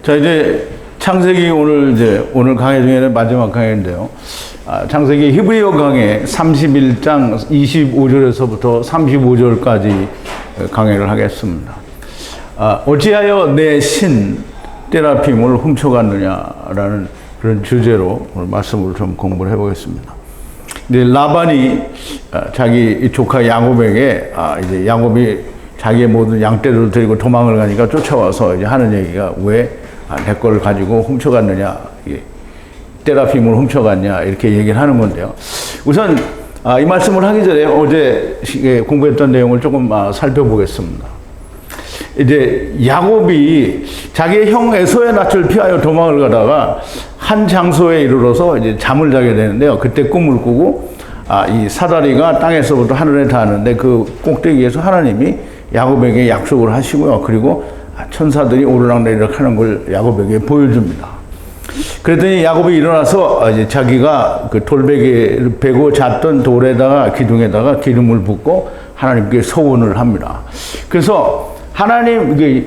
자, 이제 창세기 오늘 강의 중에는 마지막 강의인데요. 창세기 히브리어 강의 31장 25절에서부터 35절까지 강의를 하겠습니다. 어찌하여 내 신 때라핌을 훔쳐갔느냐라는 그런 주제로 오늘 말씀을 좀 공부를 해보겠습니다. 근데 라반이 자기 조카 야곱에게 이제 야곱이 자기의 모든 양떼를 데리고 도망을 가니까 쫓아와서 이제 하는 얘기가 왜 내 걸 가지고 훔쳐갔느냐, 때라핌을 훔쳐갔냐, 이렇게 얘기를 하는 건데요. 우선 이 말씀을 하기 전에 어제 공부했던 내용을 조금 살펴보겠습니다. 이제 야곱이 자기의 형 에서의 낯을 피하여 도망을 가다가 한 장소에 이르러서 이제 잠을 자게 되는데요. 그때 꿈을 꾸고 이 사다리가 땅에서부터 하늘에 닿았는데 그 꼭대기에서 하나님이 야곱에게 약속을 하시고요. 그리고 천사들이 오르락내리락 하는 걸 야곱에게 보여줍니다. 그랬더니 야곱이 일어나서 이제 자기가 그 돌베개 베고 잤던 돌에다가 기둥에다가 기름을 붓고 하나님께 서원을 합니다. 그래서 하나님이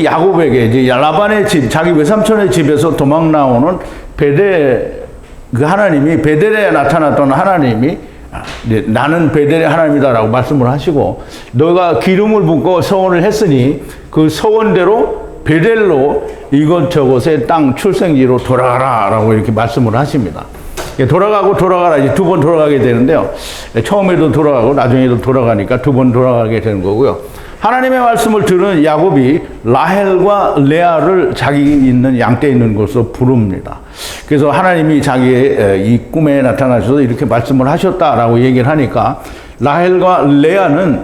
야곱에게 이제 라반의 집, 자기 외삼촌의 집에서 도망 나오는 그 하나님이 베델에 나타났던 하나님이 나는 베델의 하나님이다라고 말씀을 하시고, 너가 기름을 붓고 서원을 했으니 그 서원대로 베델로 이것저것의 땅 출생지로 돌아가라라고 이렇게 말씀을 하십니다. 돌아가라 이제 두 번 돌아가게 되는데요. 처음에도 돌아가고 나중에도 돌아가니까 두 번 돌아가게 되는 거고요. 하나님의 말씀을 들은 야곱이 라헬과 레아를 자기 있는 양떼 있는 곳으로 부릅니다. 그래서 하나님이 자기의 이 꿈에 나타나셔서 이렇게 말씀을 하셨다라고 얘기를 하니까 라헬과 레아는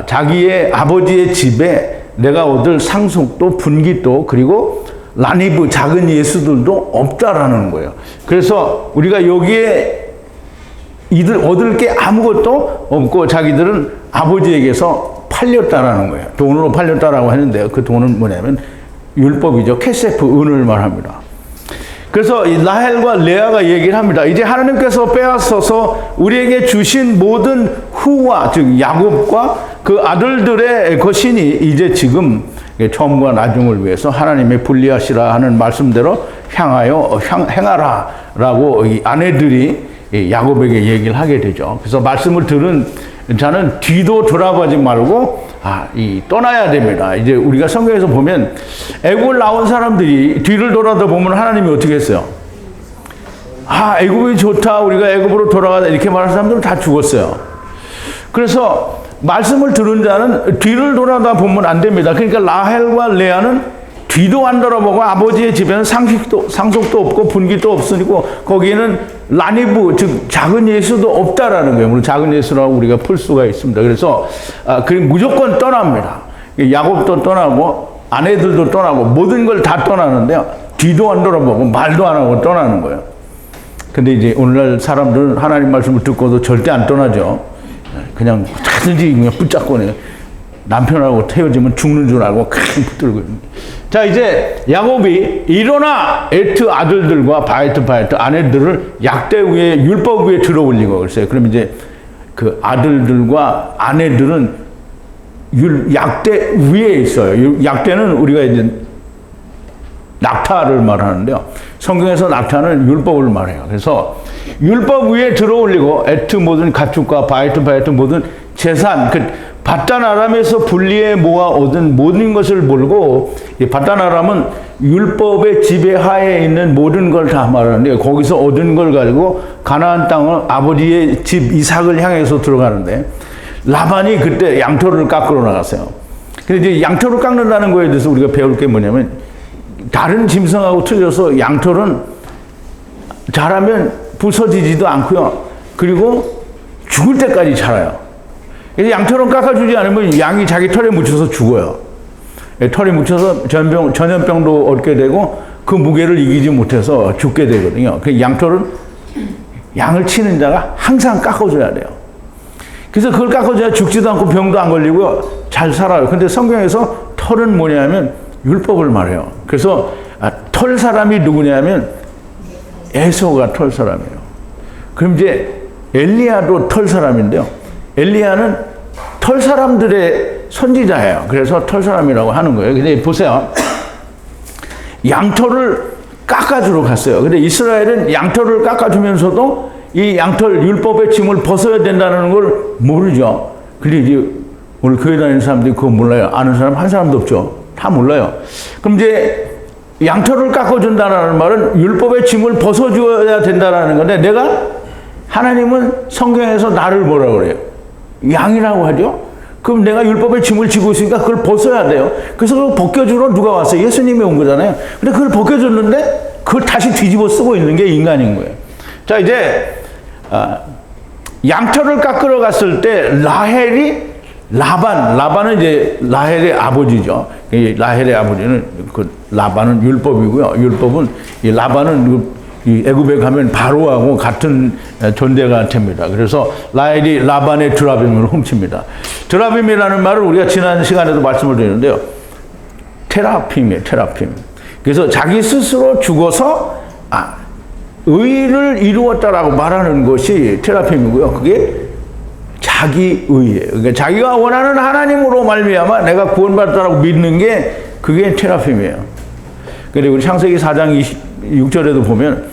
자기의 아버지의 집에 내가 얻을 상속도 분깃도 그리고 라니브 작은 예수들도 없다라는 거예요. 그래서 우리가 여기에 이들 얻을 게 아무것도 없고 자기들은 아버지에게서 팔렸다라는 거예요. 돈으로 팔렸다라고 했는데요. 그 돈은 뭐냐면 율법이죠. 케세프, 은을 말합니다. 그래서 이 라헬과 레아가 얘기를 합니다. 이제 하나님께서 빼앗아서 우리에게 주신 모든 후와, 즉 야곱과 그 아들들의 것이니 이제 지금 처음과 나중을 위해서 하나님의 분리하시라 하는 말씀대로 행하라 라고 이 아내들이 야곱에게 얘기를 하게 되죠. 그래서 말씀을 들은 자는 뒤도 돌아보지 말고 떠나야 됩니다. 이제 우리가 성경에서 보면 애굽을 나온 사람들이 뒤를 돌아다 보면 하나님이 어떻게 했어요? 애굽이 좋다, 우리가 애굽으로 돌아가자 이렇게 말하는 사람들은 다 죽었어요. 그래서 말씀을 들은 자는 뒤를 돌아다 보면 안 됩니다. 그러니까 라헬과 레아는 뒤도 안 돌아보고 아버지의 집에는 상속도 없고 분깃도 없으니까 거기에는 라니브, 즉 작은 예수도 없다라는 거예요. 물론 작은 예수라고 우리가 풀 수가 있습니다. 그래서 무조건 떠납니다. 야곱도 떠나고 아내들도 떠나고 모든 걸 다 떠나는데요. 뒤도 안 돌아보고 말도 안 하고 떠나는 거예요. 근데 이제 오늘날 사람들은 하나님 말씀을 듣고도 절대 안 떠나죠. 그냥 하든지 그냥 붙잡고 남편하고 헤어지면 죽는 줄 알고 칵 붙들고. 자, 이제 야곱이 일어나 에트 아들들과 바에트 아내들을 약대 위에 율법 위에 들어 올리고 그랬어요. 그럼 이제 그 아들들과 아내들은 약대 위에 있어요. 약대는 우리가 이제 낙타를 말하는데요. 성경에서 낙타는 율법을 말해요. 그래서 율법 위에 들어 올리고 에트 모든 가축과 바에트 모든 재산, 바단 아람에서 분리해 모아 얻은 모든 것을 몰고, 바단 아람은 율법의 지배하에 있는 모든 걸 다 말하는데 거기서 얻은 걸 가지고 가나안 땅을 아버지의 집 이삭을 향해서 들어가는데 라반이 그때 양털을 깎으러 나갔어요. 근데 이제 양털을 깎는다는 거에 대해서 우리가 배울 게 뭐냐면 다른 짐승하고 틀려서 양털은 자라면 부서지지도 않고요. 그리고 죽을 때까지 자라요. 양털은 깎아주지 않으면 양이 자기 털에 묻혀서 죽어요. 털에 묻혀서 전염병도 얻게 되고 그 무게를 이기지 못해서 죽게 되거든요. 양털은 양을 치는 자가 항상 깎아줘야 돼요. 그래서 그걸 깎아줘야 죽지도 않고 병도 안 걸리고요. 잘 살아요. 근데 성경에서 털은 뭐냐면 율법을 말해요. 그래서 털 사람이 누구냐면 에서가 털 사람이에요. 그럼 이제 엘리야도 털 사람인데요. 엘리야는 털 사람들의 선지자예요. 그래서 털 사람이라고 하는 거예요. 근데 보세요. 양털을 깎아주러 갔어요. 근데 이스라엘은 양털을 깎아주면서도 이 양털 율법의 짐을 벗어야 된다는 걸 모르죠. 근데 이제 오늘 교회 다니는 사람들이 그거 몰라요. 아는 사람 한 사람도 없죠. 다 몰라요. 그럼 이제 양털을 깎아준다는 말은 율법의 짐을 벗어줘야 된다는 건데, 내가 하나님은 성경에서 나를 뭐라고 그래요? 양이라고 하죠. 그럼 내가 율법의 짐을 지고 있으니까 그걸 벗어야 돼요. 그래서 그걸 벗겨주러 누가 왔어요? 예수님이 온 거잖아요. 근데 그걸 벗겨줬는데 그걸 다시 뒤집어 쓰고 있는 게 인간인 거예요. 자, 이제 양털을 깎으러 갔을 때 라반은 이제 라헬의 아버지죠. 이 라헬의 아버지는 그 라반은 율법이고요. 율법은 이 라반은 이 애굽에 가면 바로하고 같은 존재가 됩니다. 그래서 라헬이 라반의 드라빔을 훔칩니다. 드라빔이라는 말을 우리가 지난 시간에도 말씀을 드렸는데요. 테라핌이에요. 테라핌. 그래서 자기 스스로 죽어서 의를 이루었다라고 말하는 것이 테라핌이고요. 그게 자기의예요. 그러니까 자기가 원하는 하나님으로 말미암아 내가 구원받았다라고 믿는 게 그게 테라핌이에요. 그리고 우리 창세기 4장 26절에도 보면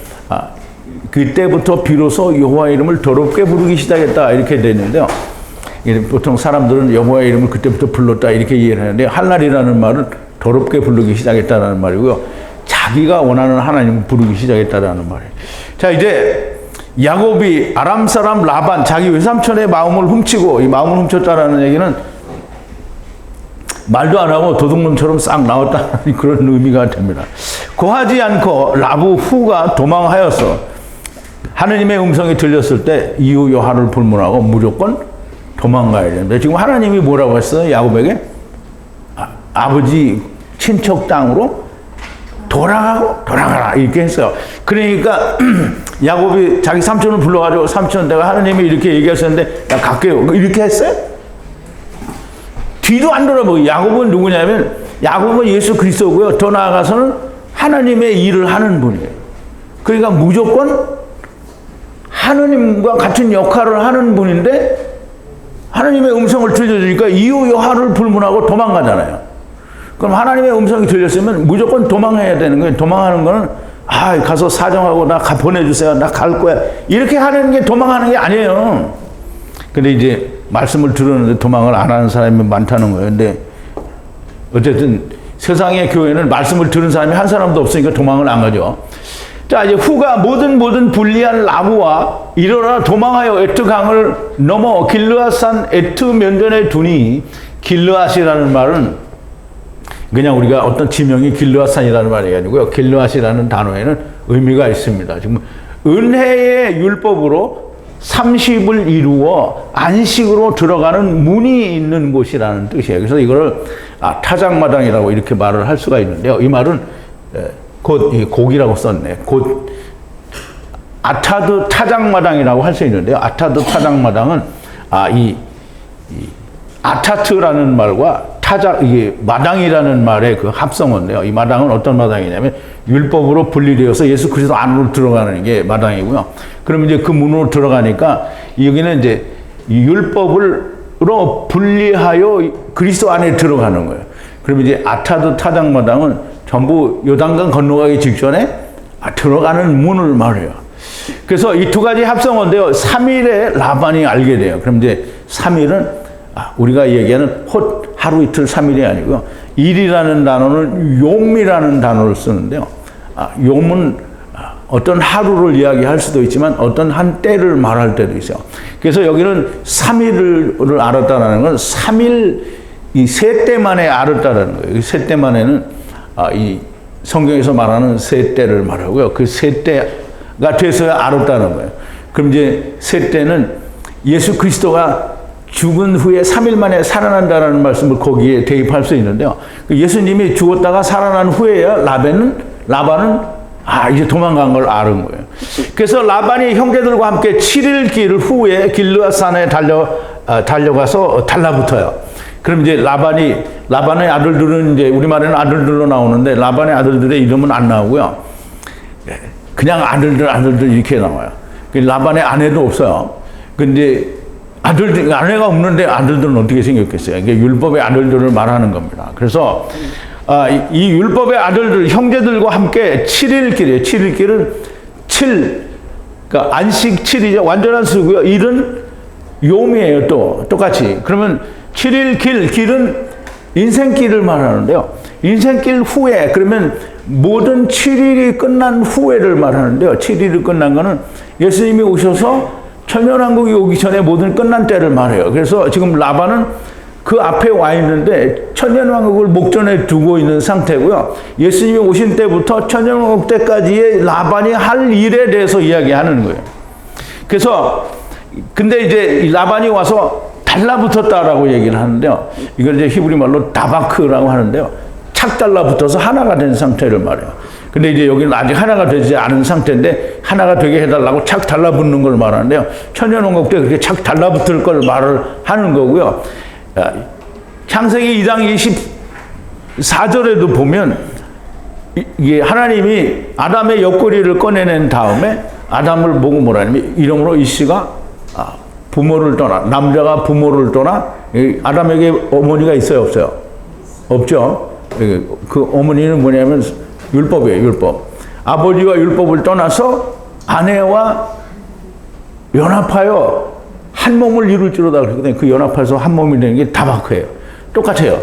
그때부터 비로소 여호와의 이름을 더럽게 부르기 시작했다 이렇게 되어 있는데요. 보통 사람들은 여호와의 이름을 그때부터 불렀다 이렇게 이해를 하는데, 할날이라는 말은 더럽게 부르기 시작했다라는 말이고요. 자기가 원하는 하나님을 부르기 시작했다라는 말이에요. 자, 이제 야곱이 아람 사람 라반, 자기 외삼촌의 마음을 훔치고, 이 마음을 훔쳤다라는 얘기는 말도 안 하고 도둑놈처럼 싹 나왔다는 그런 의미가 됩니다. 고하지 않고 라부 후가 도망하여서 하느님의 음성이 들렸을 때 이후 여하를 불문하고 무조건 도망가야 되는데, 지금 하나님이 뭐라고 했어요? 야곱에게 아버지 친척 땅으로 돌아가라 이렇게 했어요. 그러니까 야곱이 자기 삼촌을 불러가지고, 삼촌 내가 하나님이 이렇게 얘기하셨는데 나 갈게요 이렇게 했어요? 뒤도 안 돌아보고. 야곱은 누구냐면 야곱은 예수 그리스도고요. 더 나아가서는 하나님의 일을 하는 분이에요. 그러니까 무조건 하나님과 같은 역할을 하는 분인데, 하나님의 음성을 들려주니까 이유 여하를 불문하고 도망가잖아요. 그럼 하나님의 음성이 들렸으면 무조건 도망해야 되는 거예요. 도망하는 거는 가서 사정하고 나 보내주세요. 나 갈 거야. 이렇게 하는 게 도망하는 게 아니에요. 근데 이제 말씀을 들었는데 도망을 안 하는 사람이 많다는 거예요. 근데 어쨌든 세상의 교회는 말씀을 들은 사람이 한 사람도 없으니까 도망을 안 가죠. 자, 이제 후가 모든 불리한 라부와 일어나 도망하여 에트 강을 넘어 길르앗산 에트 면전에 두니, 길르앗이라는 말은 그냥 우리가 어떤 지명이 길르앗산이라는 말이 아니고요. 길르앗이라는 단어에는 의미가 있습니다. 지금 은혜의 율법으로 30을 이루어 안식으로 들어가는 문이 있는 곳이라는 뜻이에요. 그래서 이거를 타작마당이라고 이렇게 말을 할 수가 있는데요. 이 말은 곧 곡이라고 썼네. 곧 아타드 타작마당이라고 할 수 있는데요. 아타드 타작마당은 이 아타트라는 말과 이게 마당이라는 말의 그 합성어인데요. 이 마당은 어떤 마당이냐면 율법으로 분리되어서 예수 그리스도 안으로 들어가는 게 마당이고요. 그러면 이제 그 문으로 들어가니까 여기는 이제 율법으로 분리하여 그리스도 안에 들어가는 거예요. 그러면 이제 아타드 타작마당은 전부 요단강 건너가기 직전에 들어가는 문을 말해요. 그래서 이 두 가지 합성어인데요. 3일에 라반이 알게 돼요. 그럼 이제 3일은 우리가 얘기하는 하루 이틀 3일이 아니고요. 일이라는 단어는 용이라는 단어를 쓰는데요. 용은 어떤 하루를 이야기할 수도 있지만 어떤 한 때를 말할 때도 있어요. 그래서 여기는 3일을 알았다는 건 3일 이 세 때 만에 알았다는 거예요. 세 때 만에는 이 성경에서 말하는 세 때를 말하고요. 그 세 때가 돼서야 알았다는 거예요. 그럼 이제 세 때는 예수 그리스도가 죽은 후에 3일 만에 살아난다는 말씀을 거기에 대입할 수 있는데요. 예수님이 죽었다가 살아난 후에야 라반은 이제 도망간 걸 아는 거예요. 그래서 라반이 형제들과 함께 7일 길 후에 길르앗산에 달려가서 달라붙어요. 그럼 이제 라반의 아들들은 이제 우리말에는 아들들로 나오는데 라반의 아들들의 이름은 안 나오고요. 그냥 아들들 이렇게 나와요. 라반의 아내도 없어요. 근데 아내가 없는데 아들들은 어떻게 생겼겠어요? 이게 율법의 아들들을 말하는 겁니다. 그래서 이 율법의 아들들, 형제들과 함께 7일길이에요. 7일길은 그러니까 안식 7이죠. 완전한 수고요. 일은 요미예요. 똑같이. 그러면 7일 길은 인생길을 말하는데요. 인생길 후에, 그러면 모든 7일이 끝난 후에를 말하는데요. 7일이 끝난 거는 예수님이 오셔서 천년왕국이 오기 전에 모든 끝난 때를 말해요. 그래서 지금 라반은 그 앞에 와 있는데 천년왕국을 목전에 두고 있는 상태고요. 예수님이 오신 때부터 천년왕국 때까지의 라반이 할 일에 대해서 이야기하는 거예요. 그래서 근데 이제 라반이 와서 달라붙었다라고 얘기를 하는데요. 이걸 이제 히브리 말로 다바크라고 하는데요. 착 달라붙어서 하나가 된 상태를 말해요. 근데 이제 여기는 아직 하나가 되지 않은 상태인데 하나가 되게 해달라고 착 달라붙는 걸 말하는데요. 천년왕국 때 그렇게 착 달라붙을 걸 말을 하는 거고요. 창세기 2장 24절에도 보면 이게 하나님이 아담의 옆구리를 꺼내낸 다음에 아담을 보고 뭐라 하냐면 이러므로 이씨가 부모를 떠나, 남자가 부모를 떠나, 아담에게 어머니가 있어요, 없어요? 없죠. 그 어머니는 뭐냐면 율법이에요, 율법. 아버지와 율법을 떠나서 아내와 연합하여 한 몸을 이룰지로다 그러거든요. 그 연합해서 한 몸이 되는 게 다바크예요. 똑같아요.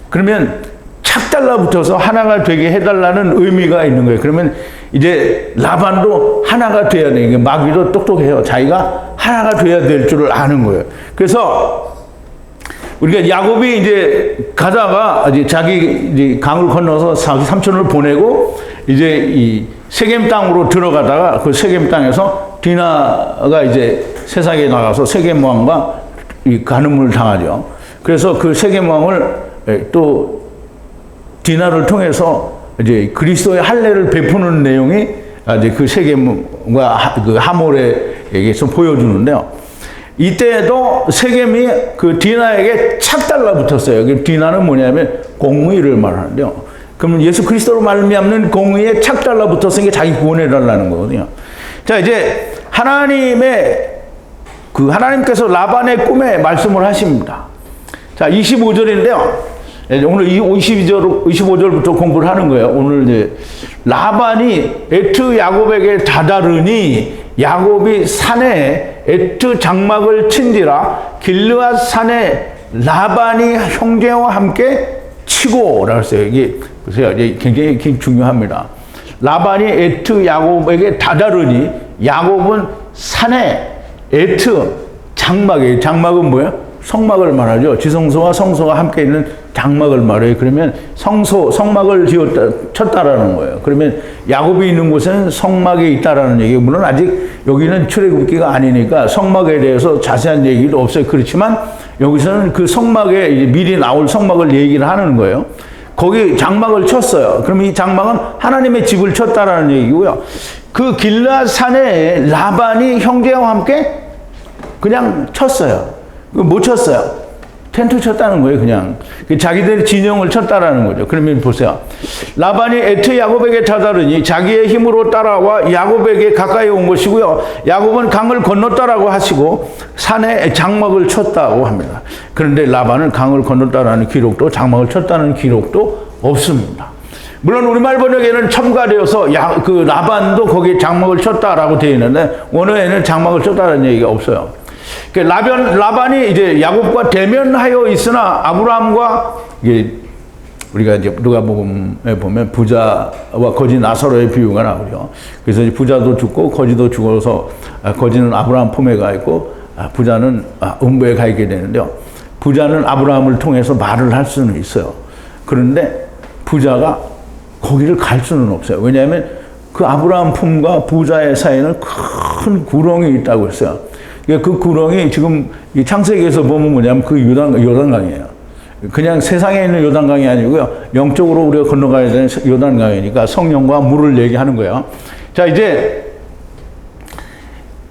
그러면 착 달라붙어서 하나가 되게 해달라는 의미가 있는 거예요. 그러면 이제 라반도 하나가 돼야 돼요. 이게 마귀도 똑똑해요. 자기가 하나가 돼야 될 줄을 아는 거예요. 그래서 우리가 야곱이 이제 가다가 이제 자기 이제 강을 건너서 자기 삼촌을 보내고 이제 이 세겜 땅으로 들어가다가 그 세겜 땅에서 디나가 이제 세상에 나가서 세겜 왕과 이 간음을 당하죠. 그래서 그 세겜 왕을 또 디나를 통해서 이제 그리스도의 할례를 베푸는 내용이 이제 그 세겜과 그 하몰에게서 보여주는데요. 이때도 세겜이 그 디나에게 착 달라붙었어요. 그 디나는 뭐냐면 공의를 말하는데요. 그러면 예수 그리스도로 말미암는 공의에 착 달라붙었으니까 자기 구원해 달라는 거거든요. 자, 이제 하나님께서 라반의 꿈에 말씀을 하십니다. 자, 25절인데요. 오늘 25절부터 공부를 하는 거예요. 오늘 이제 라반이 에트 야곱에게 다다르니 야곱이 산에 에트 장막을 친지라 길르앗 산에 라반이 형제와 함께 치고라고 했어요. 이게 보세요. 이게 굉장히 중요합니다. 라반이 에트 야곱에게 다다르니 야곱은 산에 에트 장막이에요. 장막은 뭐예요? 성막을 말하죠. 지성소와 성소가 함께 있는 장막을 말해요. 그러면 성막을 쳤다라는 거예요. 그러면 야곱이 있는 곳에는 성막이 있다라는 얘기예요. 물론 아직 여기는 출애굽기가 아니니까 성막에 대해서 자세한 얘기도 없어요. 그렇지만 여기서는 그 성막에 미리 나올 성막을 얘기를 하는 거예요. 거기 장막을 쳤어요. 그러면 이 장막은 하나님의 집을 쳤다라는 얘기고요. 그 길르앗 산에 라반이 형제와 함께 그냥 쳤어요. 못 쳤어요. 텐트 쳤다는 거예요, 그냥. 자기들의 진영을 쳤다라는 거죠. 그러면 보세요. 라반이 에트 야곱에게 다다르니 자기의 힘으로 따라와 야곱에게 가까이 온 것이고요. 야곱은 강을 건넜다라고 하시고 산에 장막을 쳤다고 합니다. 그런데 라반은 강을 건넜다라는 기록도 장막을 쳤다는 기록도 없습니다. 물론 우리말 번역에는 첨가되어서 그 라반도 거기에 장막을 쳤다라고 되어 있는데 원어에는 장막을 쳤다는 얘기가 없어요. 라반이 이제 야곱과 대면하여 있으나 아브라함과 우리가 이제 누가복음에 보면 부자와 거지 나사로의 비유가 나오죠. 그래서 부자도 죽고 거지도 죽어서 거지는 아브라함 품에 가 있고 부자는 음부에 가 있게 되는데요. 부자는 아브라함을 통해서 말을 할 수는 있어요. 그런데 부자가 거기를 갈 수는 없어요. 왜냐하면 그 아브라함 품과 부자의 사이에는 큰 구렁이 있다고 했어요. 그 구렁이 지금 이 창세기에서 보면 뭐냐면 그 요단강이에요. 그냥 세상에 있는 요단강이 아니고요. 영적으로 우리가 건너가야 되는 요단강이니까 성령과 물을 얘기하는 거예요. 자, 이제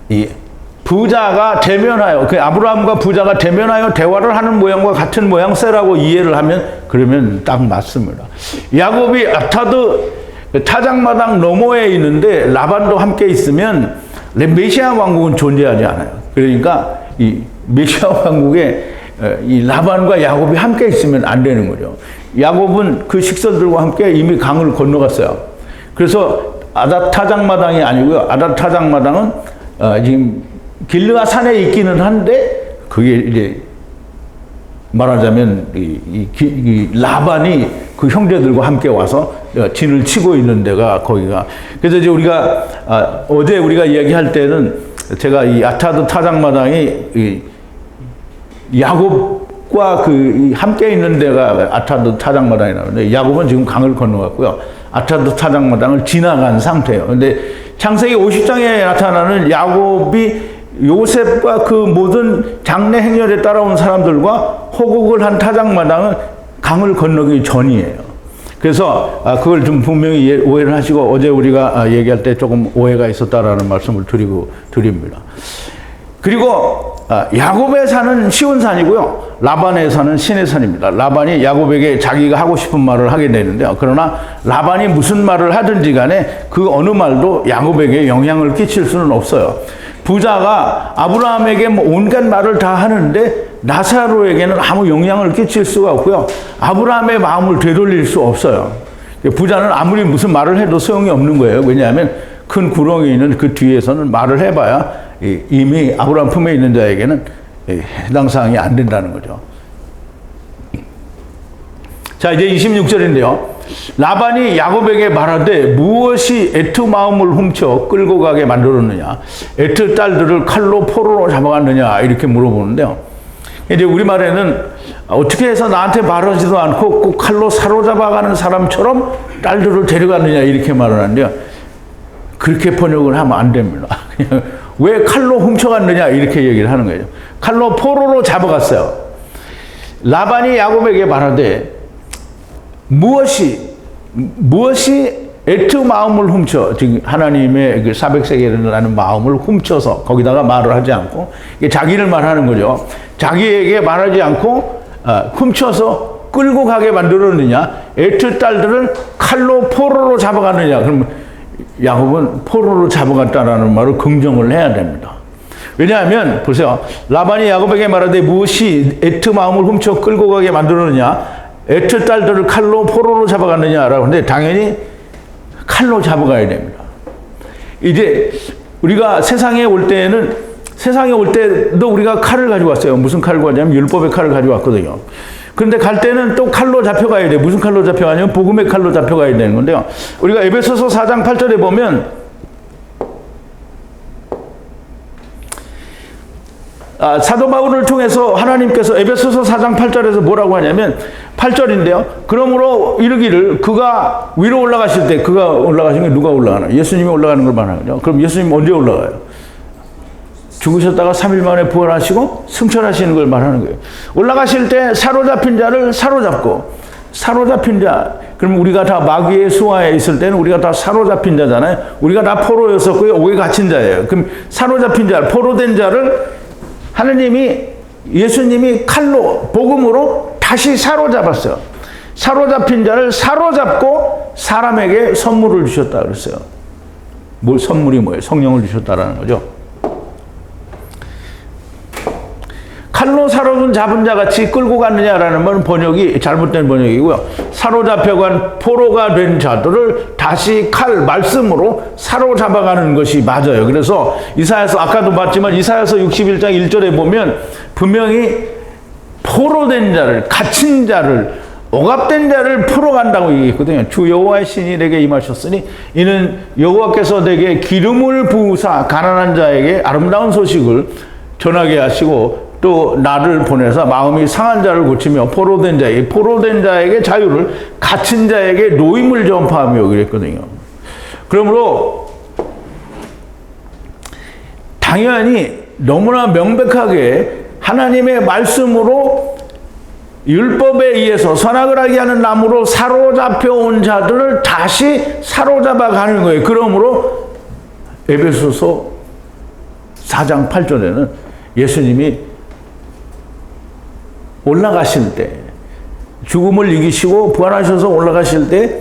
이 부자가 대면하여, 그 아브라함과 부자가 대면하여 대화를 하는 모양과 같은 모양새라고 이해를 하면 그러면 딱 맞습니다. 야곱이 아타드 타작마당 너머에 있는데 라반도 함께 있으면 메시아 왕국은 존재하지 않아요. 그러니까 이 메시아 왕국에 이 라반과 야곱이 함께 있으면 안 되는 거죠. 야곱은 그 식선들과 함께 이미 강을 건너갔어요. 그래서 아닷타작마당이 아니고요. 아닷타작마당은 지금 길르아 산에 있기는 한데 그게 이제 말하자면 이 라반이 그 형제들과 함께 와서 진을 치고 있는 데가 거기가. 그래서 이제 우리가 어제 우리가 이야기할 때는 제가 이 아타드 타작마당이 이 야곱과 그 함께 있는 데가 아타드 타작마당이라는데 야곱은 지금 강을 건너갔고요. 아타드 타작마당을 지나간 상태예요. 근데 창세기 50장에 나타나는 야곱이 요셉과 그 모든 장래 행렬에 따라온 사람들과 호곡을 한 타작마당은 강을 건너기 전이에요. 그래서 그걸 좀 분명히 오해를 하시고 어제 우리가 얘기할 때 조금 오해가 있었다라는 말씀을 드립니다. 그리고 야곱의 산은 시온산이고요. 라반의 산은 시내산입니다. 라반이 야곱에게 자기가 하고 싶은 말을 하게 되는데요. 그러나 라반이 무슨 말을 하든지 간에 그 어느 말도 야곱에게 영향을 끼칠 수는 없어요. 부자가 아브라함에게 온갖 말을 다 하는데 나사로에게는 아무 영향을 끼칠 수가 없고요. 아브라함의 마음을 되돌릴 수 없어요. 부자는 아무리 무슨 말을 해도 소용이 없는 거예요. 왜냐하면 큰 구렁이 있는 그 뒤에서는 말을 해봐야 이미 아브라함 품에 있는 자에게는 해당 사항이 안 된다는 거죠. 자, 이제 26절인데요. 라반이 야곱에게 말하되 무엇이 에트 마음을 훔쳐 끌고 가게 만들었느냐? 에트 딸들을 칼로 포로로 잡아갔느냐? 이렇게 물어보는데요. 이제 우리말에는 어떻게 해서 나한테 말하지도 않고 꼭 칼로 사로잡아가는 사람처럼 딸들을 데려갔느냐? 이렇게 말을 하는데요. 그렇게 번역을 하면 안 됩니다. 그냥 왜 칼로 훔쳐갔느냐? 이렇게 얘기를 하는 거예요. 칼로 포로로 잡아갔어요. 라반이 야곱에게 말하되 무엇이 에트 마음을 훔쳐, 지금 하나님의 그 사백세계라는 마음을 훔쳐서 거기다가 말을 하지 않고 자기를 말하는 거죠. 자기에게 말하지 않고 훔쳐서 끌고 가게 만들었느냐? 에트 딸들을 칼로 포로로 잡아갔느냐? 그럼 야곱은 포로로 잡아갔다라는 말을 긍정을 해야 됩니다. 왜냐하면 보세요. 라반이 야곱에게 말하되 무엇이 에트 마음을 훔쳐 끌고 가게 만들었느냐? 에트 딸들을 칼로 포로로 잡아갔느냐라고 하는데 당연히 칼로 잡아가야 됩니다. 이제 우리가 세상에 올 때도 우리가 칼을 가지고 왔어요. 무슨 칼을 가냐면 율법의 칼을 가지고 왔거든요. 그런데 갈 때는 또 칼로 잡혀가야 돼요. 무슨 칼로 잡혀가냐면 복음의 칼로 잡혀가야 되는 건데요. 우리가 에베소서 4장 8절에 보면 사도 바울을 통해서 하나님께서 에베소서 4장 8절에서 뭐라고 하냐면 8절인데요. 그러므로 이르기를 그가 위로 올라가실 때 그가 올라가신 게 누가 올라가나? 예수님이 올라가는 걸 말하는 거죠. 그럼 예수님 언제 올라가요? 죽으셨다가 3일 만에 부활하시고 승천하시는 걸 말하는 거예요. 올라가실 때 사로잡힌 자를 사로잡힌 자. 그럼 우리가 다 마귀의 수하에 있을 때는 우리가 다 사로잡힌 자잖아요. 우리가 다 포로였었고요. 옥에 갇힌 자예요. 그럼 사로잡힌 자, 포로된 자를 예수님이 칼로, 복음으로 다시 사로잡았어요. 사로잡힌 자를 사로잡고 사람에게 선물을 주셨다 그랬어요. 선물이 뭐예요? 성령을 주셨다라는 거죠. 칼로 사로잡은 자 같이 끌고 갔느냐라는 건 번역이 잘못된 번역이고요. 사로잡혀간 포로가 된 자들을 다시 말씀으로 사로잡아가는 것이 맞아요. 그래서 이사야서 아까도 봤지만 이사야서 61장 1절에 보면 분명히 포로된 자를, 갇힌 자를, 억압된 자를 풀어간다고 얘기했거든요. 주 여호와의 신이 내게 임하셨으니 이는 여호와께서 내게 기름을 부으사 가난한 자에게 아름다운 소식을 전하게 하시고 또 나를 보내서 마음이 상한 자를 고치며 포로된 자에게 자유를, 갇힌 자에게 노임을 전파하며 그랬거든요. 그러므로 당연히 너무나 명백하게 하나님의 말씀으로 율법에 의해서 선악을 하게 하는 나무로 사로잡혀 온 자들을 다시 사로잡아 가는 거예요. 그러므로 에베소서 4장 8절에는 예수님이 올라가실 때, 죽음을 이기시고 부활하셔서 올라가실 때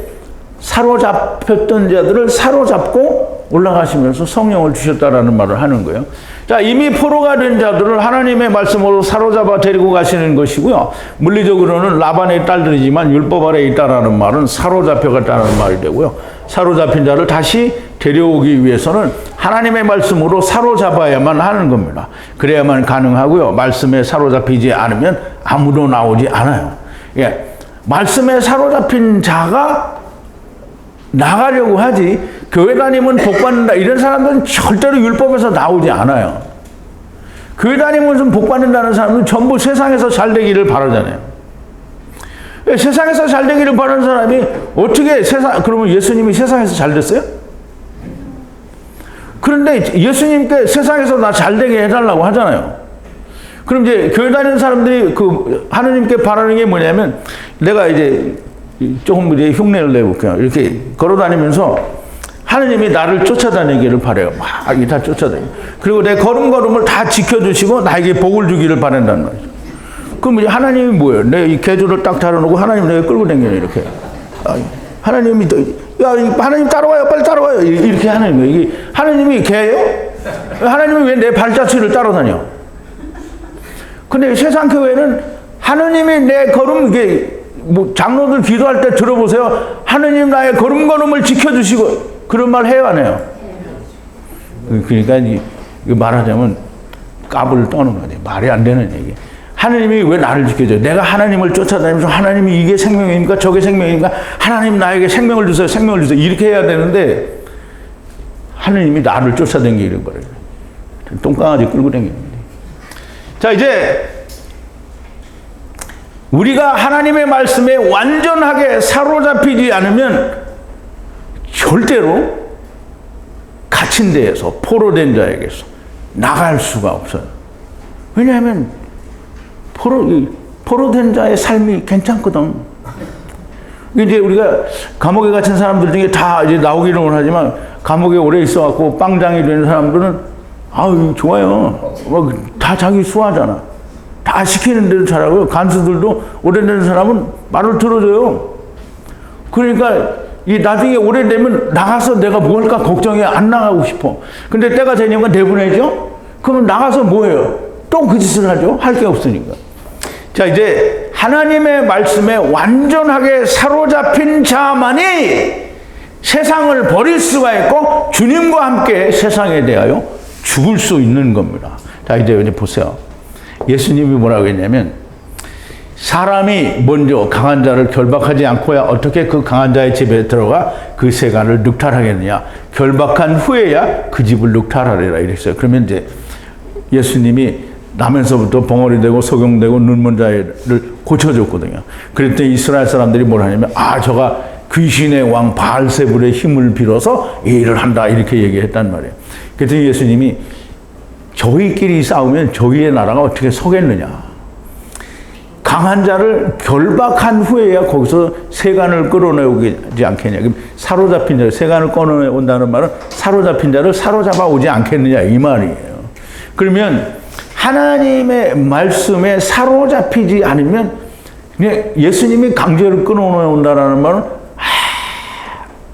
사로잡혔던 자들을 사로잡고 올라가시면서 성령을 주셨다라는 말을 하는 거예요. 자, 이미 포로가 된 자들을 하나님의 말씀으로 사로잡아 데리고 가시는 것이고요. 물리적으로는 라반의 딸들이지만 율법 아래에 있다라는 말은 사로잡혀갔다는 말이 되고요. 사로잡힌 자를 다시 데려오기 위해서는 하나님의 말씀으로 사로잡아야만 하는 겁니다. 그래야만 가능하고요. 말씀에 사로잡히지 않으면 아무도 나오지 않아요. 예, 말씀에 사로잡힌 자가 나가려고 하지, 교회 다니면 복 받는다 이런 사람들은 절대로 율법에서 나오지 않아요. 교회 다니면 복 받는다는 사람은 전부 세상에서 잘 되기를 바라잖아요. 세상에서 잘 되기를 바라는 사람이 어떻게 그러면 예수님이 세상에서 잘 됐어요? 그런데 예수님께 세상에서 나 잘 되게 해달라고 하잖아요. 그럼 이제 교회 다니는 사람들이 하느님께 바라는 게 뭐냐면, 내가 이제 조금 이제 흉내를 내볼게요. 이렇게 걸어 다니면서 하느님이 나를 쫓아다니기를 바라요. 막 다 쫓아다니고. 그리고 내 걸음걸음을 다 지켜주시고 나에게 복을 주기를 바란단 말이죠. 그럼 이제 하나님이 뭐예요? 내 이 개조를 딱 달아놓고 하나님 내가 끌고 다녀요, 이렇게. 하나님이 하나님 따라와요, 빨리 따라와요. 이렇게 하는 거예요. 이게 하나님이 개예요? 하나님이 왜 내 발자취를 따라다녀? 근데 세상 교회는 하나님이 내 걸음, 이게 장로들 기도할 때 들어보세요. 하나님 나의 걸음걸음을 지켜주시고, 그런 말 해요, 안 해요? 그러니까 말하자면 까불 떠는 거예요. 말이 안 되는 얘기. 하나님이 왜 나를 지켜줘요? 내가 하나님을 쫓아다니면서 하나님이 이게 생명입니까? 저게 생명입니까? 하나님 나에게 생명을 주세요. 생명을 주세요. 이렇게 해야 되는데 하나님이 나를 쫓아다니기를 바래요. 똥강아지 끌고 다니는 거예요. 자, 이제 우리가 하나님의 말씀에 완전하게 사로잡히지 않으면 절대로 갇힌 데에서, 포로된 자에게서 나갈 수가 없어요. 왜냐하면 포로된 자의 삶이 괜찮거든. 이제 우리가 감옥에 갇힌 사람들 중에 다 이제 나오기는 하지만, 감옥에 오래 있어갖고 빵장이 되는 사람들은 아유 좋아요. 다 자기 수하잖아. 다 시키는 대로 잘하고요. 간수들도 오래된 사람은 말을 들어줘요. 그러니까 나중에 오래되면 나가서 내가 뭐 할까 걱정이 안 나가고 싶어. 근데 때가 되니까 내보내죠? 그러면 나가서 뭐 해요? 또 그 짓을 하죠? 할 게 없으니까. 자, 이제 하나님의 말씀에 완전하게 사로잡힌 자만이 세상을 버릴 수가 있고 주님과 함께 세상에 대하여 죽을 수 있는 겁니다. 자, 이제 보세요. 예수님이 뭐라고 했냐면, 사람이 먼저 강한 자를 결박하지 않고야 어떻게 그 강한 자의 집에 들어가 그 세간을 늑탈하겠느냐. 결박한 후에야 그 집을 늑탈하리라 이랬어요. 그러면 이제 예수님이 나면서부터 벙어리 되고 소경되고 눈먼 자를 고쳐줬거든요. 그랬더니 이스라엘 사람들이 뭘 하냐면, 저가 귀신의 왕 바알세불의 힘을 빌어서 이 일을 한다 이렇게 얘기했단 말이에요. 그랬더니 예수님이 저희끼리 싸우면 저희의 나라가 어떻게 서겠느냐. 강한 자를 결박한 후에야 거기서 세간을 끌어내오지 않겠냐. 그럼 사로잡힌 자를, 세간을 끌어내온다는 말은 사로잡힌 자를 사로잡아 오지 않겠느냐 이 말이에요. 그러면 하나님의 말씀에 사로잡히지 않으면 그냥 예수님이 강제로 끌어내온다는 말은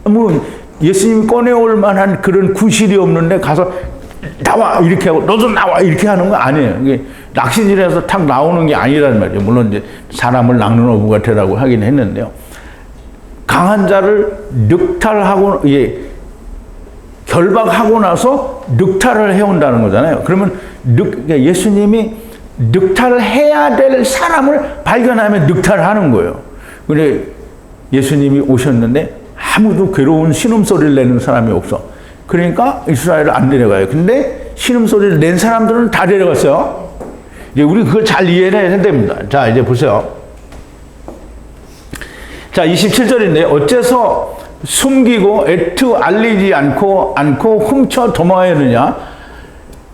뭐 예수님이 꺼내올 만한 그런 구실이 없는데 가서 나와 이렇게 하고 너도 나와 이렇게 하는 거 아니에요. 이게 낚시질에서 탁 나오는 게 아니란 말이에요. 물론 이제 사람을 낚는 어부가 되라고 하긴 했는데요. 강한 자를 늑탈하고 결박하고 나서 늑탈을 해온다는 거잖아요. 그러면 예수님이 늑탈해야 될 사람을 발견하면 늑탈하는 거예요. 근데 예수님이 오셨는데 아무도 괴로운 신음소리를 내는 사람이 없어. 그러니까 이스라엘을 안 데려가요. 근데 신음소리를 낸 사람들은 다 데려갔어요. 이제 우리 그걸 잘 이해를 해야 됩니다. 자, 이제 보세요. 자, 27절인데, 어째서 숨기고 애투 알리지 않고 훔쳐 도망하였느냐?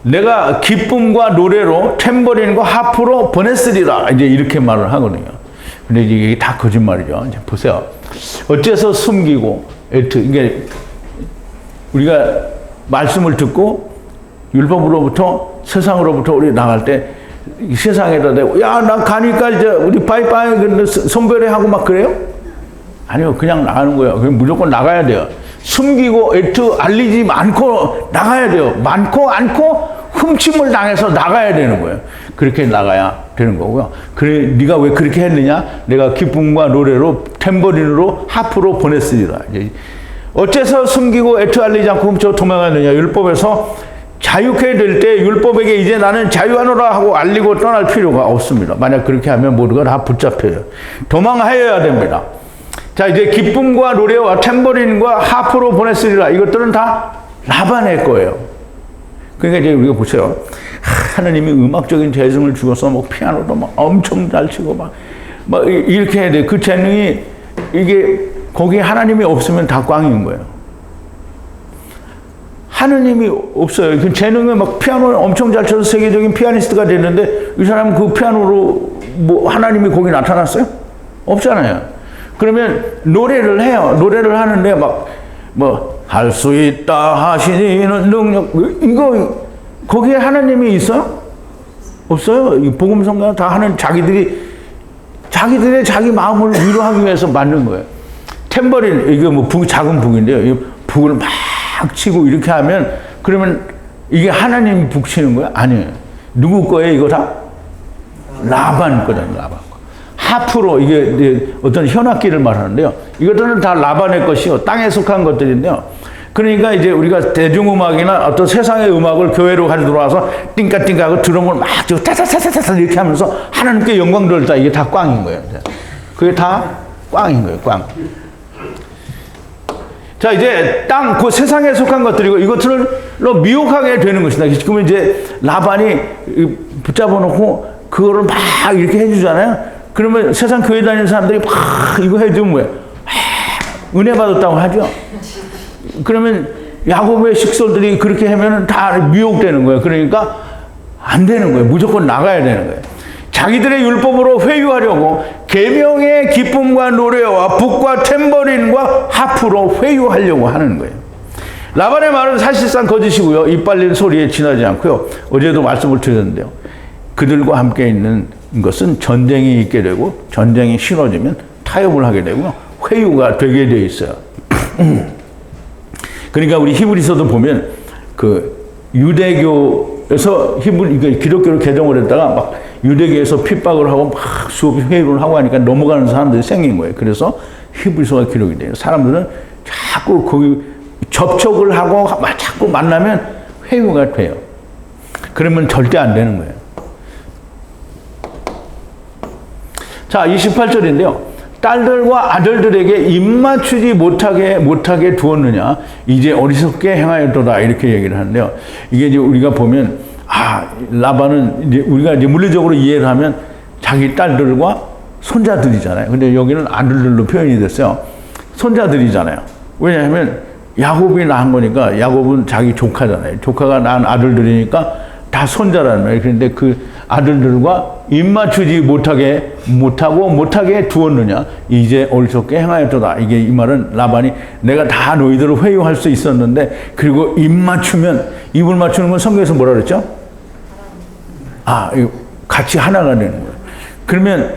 내가 기쁨과 노래로 탬버린과 하프로 보냈으리라. 이제 이렇게 말을 하거든요. 근데 이게 다 거짓말이죠. 이제 보세요. 어째서 숨기고 애투, 이게 우리가 말씀을 듣고 율법으로부터 세상으로부터 우리 나갈 때 세상에다 대고 야, 나 가니까 이제 우리 빠이빠이 선별회 하고 막 그래요? 아니요, 그냥 나가는 거예요. 그냥 무조건 나가야 돼요. 숨기고 애투 알리지 않고 나가야 돼요. 많고 않고 흠침을 당해서 나가야 되는 거예요. 그렇게 나가야 되는 거고요. 그래, 네가 왜 그렇게 했느냐? 내가 기쁨과 노래로 탬버린으로 하프로 보냈으리라. 어째서 숨기고 애투 알리지 않고 훔쳐 도망하느냐? 율법에서 자유케 될 때 율법에게 이제 나는 자유하노라 하고 알리고 떠날 필요가 없습니다. 만약 그렇게 하면 모두가 다 붙잡혀요. 도망하여야 됩니다. 자, 이제 기쁨과 노래와 탬버린과 하프로 보냈으리라. 이것들은 다 라반의 거예요. 그러니까 이제 우리가 보세요. 하나님이 음악적인 재능을 주어서 뭐 피아노도 막 엄청 잘 치고 막 이렇게 해야 돼. 그 재능이 이게 거기에 하나님이 없으면 다 꽝인 거예요. 하나님이 없어요. 그 재능을 막 피아노를 엄청 잘 쳐서 세계적인 피아니스트가 됐는데 이 사람은 그 피아노로 뭐 하나님이 거기 나타났어요? 없잖아요. 그러면 노래를 해요. 노래를 하는데 막 뭐 할 수 있다 하시는 능력 이거 거기에 하나님이 있어요? 없어요. 이 복음성가 다 하는 자기들의 자기 마음을 위로하기 위해서 만든 거예요. 탬버린 이거 뭐 작은 북인데요. 이 북을 막 치고 이렇게 하면 그러면 이게 하나님이 북 치는 거예요? 아니에요. 누구 거예요? 이거 다 라반 거잖아요. 라반 거. 하프로 이게 어떤 현악기를 말하는데요. 이것들은 다 라반의 것이요. 땅에 속한 것들인데요. 그러니까 이제 우리가 대중음악이나 어떤 세상의 음악을 교회로 가지고 들어와서 띵까띵까하고 드럼을 막 치고 타타타타타 이렇게 하면서 하나님께 영광 돌다 이게 다 꽝인 거예요. 그게 다 꽝인 거예요. 꽝. 자, 이제 그 세상에 속한 것들이고 이것들로 미혹하게 되는 것이다. 그러면 이제 라반이 붙잡아 놓고 그거를 막 이렇게 해주잖아요. 그러면 세상 교회 다니는 사람들이 막 이거 해주면 뭐예요? 은혜 받았다고 하죠. 그러면 야곱의 식솔들이 그렇게 하면 다 미혹되는 거예요. 그러니까 안 되는 거예요. 무조건 나가야 되는 거예요. 자기들의 율법으로 회유하려고 계명의 기쁨과 노래와 북과 탬버린과 하프로 회유하려고 하는 거예요. 라반의 말은 사실상 거짓이고요. 이빨린 소리에 지나지 않고요. 어제도 말씀을 드렸는데요. 그들과 함께 있는 것은 전쟁이 있게 되고 전쟁이 싫어지면 타협을 하게 되고요. 회유가 되게 돼 있어요. 그러니까 우리 히브리서도 보면 그 유대교에서 기독교를 개종을 했다가 막 유대교에서 핍박을 하고 막 수업 회의를 하고 하니까 넘어가는 사람들이 생긴 거예요. 그래서 히브리서가 기록이 돼요. 사람들은 자꾸 거기 접촉을 하고 자꾸 만나면 회유가 돼요. 그러면 절대 안 되는 거예요. 자, 28절인데요. 딸들과 아들들에게 입맞추지 못하게 두었느냐? 이제 어리석게 행하였도다. 이렇게 얘기를 하는데요. 이게 이제 우리가 보면, 라반은 이제 우리가 이제 물리적으로 이해를 하면 자기 딸들과 손자들이잖아요. 근데 여기는 아들들로 표현이 됐어요. 손자들이잖아요. 왜냐하면 야곱이 낳은 거니까 야곱은 자기 조카잖아요. 조카가 낳은 아들들이니까 다 손자라는 거예요. 그런데 그 아들들과 입맞추지 못하게 두었느냐? 이제 어리석게 행하였도다. 이게 이 말은 라반이 내가 다 너희들을 회유할 수 있었는데 그리고 입을 맞추는 건 성경에서 뭐라 그랬죠? 같이 하나가 되는 거예요. 그러면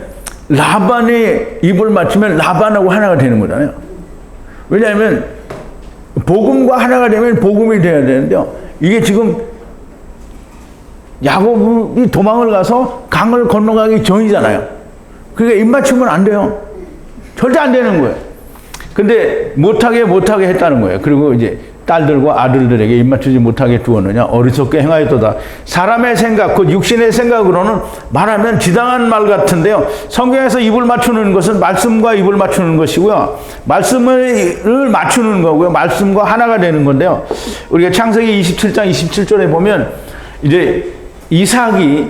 라반이 입을 맞추면 라반하고 하나가 되는 거잖아요. 왜냐하면 복음과 하나가 되면 복음이 돼야 되는데요. 이게 지금 야곱이 도망을 가서 강을 건너가기 전이잖아요. 그러니까 입맞추면 안 돼요. 절대 안 되는 거예요. 근데 못하게 했다는 거예요. 그리고 이제 딸들과 아들들에게 입맞추지 못하게 두었느냐? 어리석게 행하였도다. 사람의 생각, 곧 육신의 생각으로는 말하면 지당한 말 같은데요. 성경에서 입을 맞추는 것은 말씀과 입을 맞추는 것이고요. 말씀을 맞추는 거고요. 말씀과 하나가 되는 건데요. 우리가 창세기 27장 27절에 보면 이제 이삭이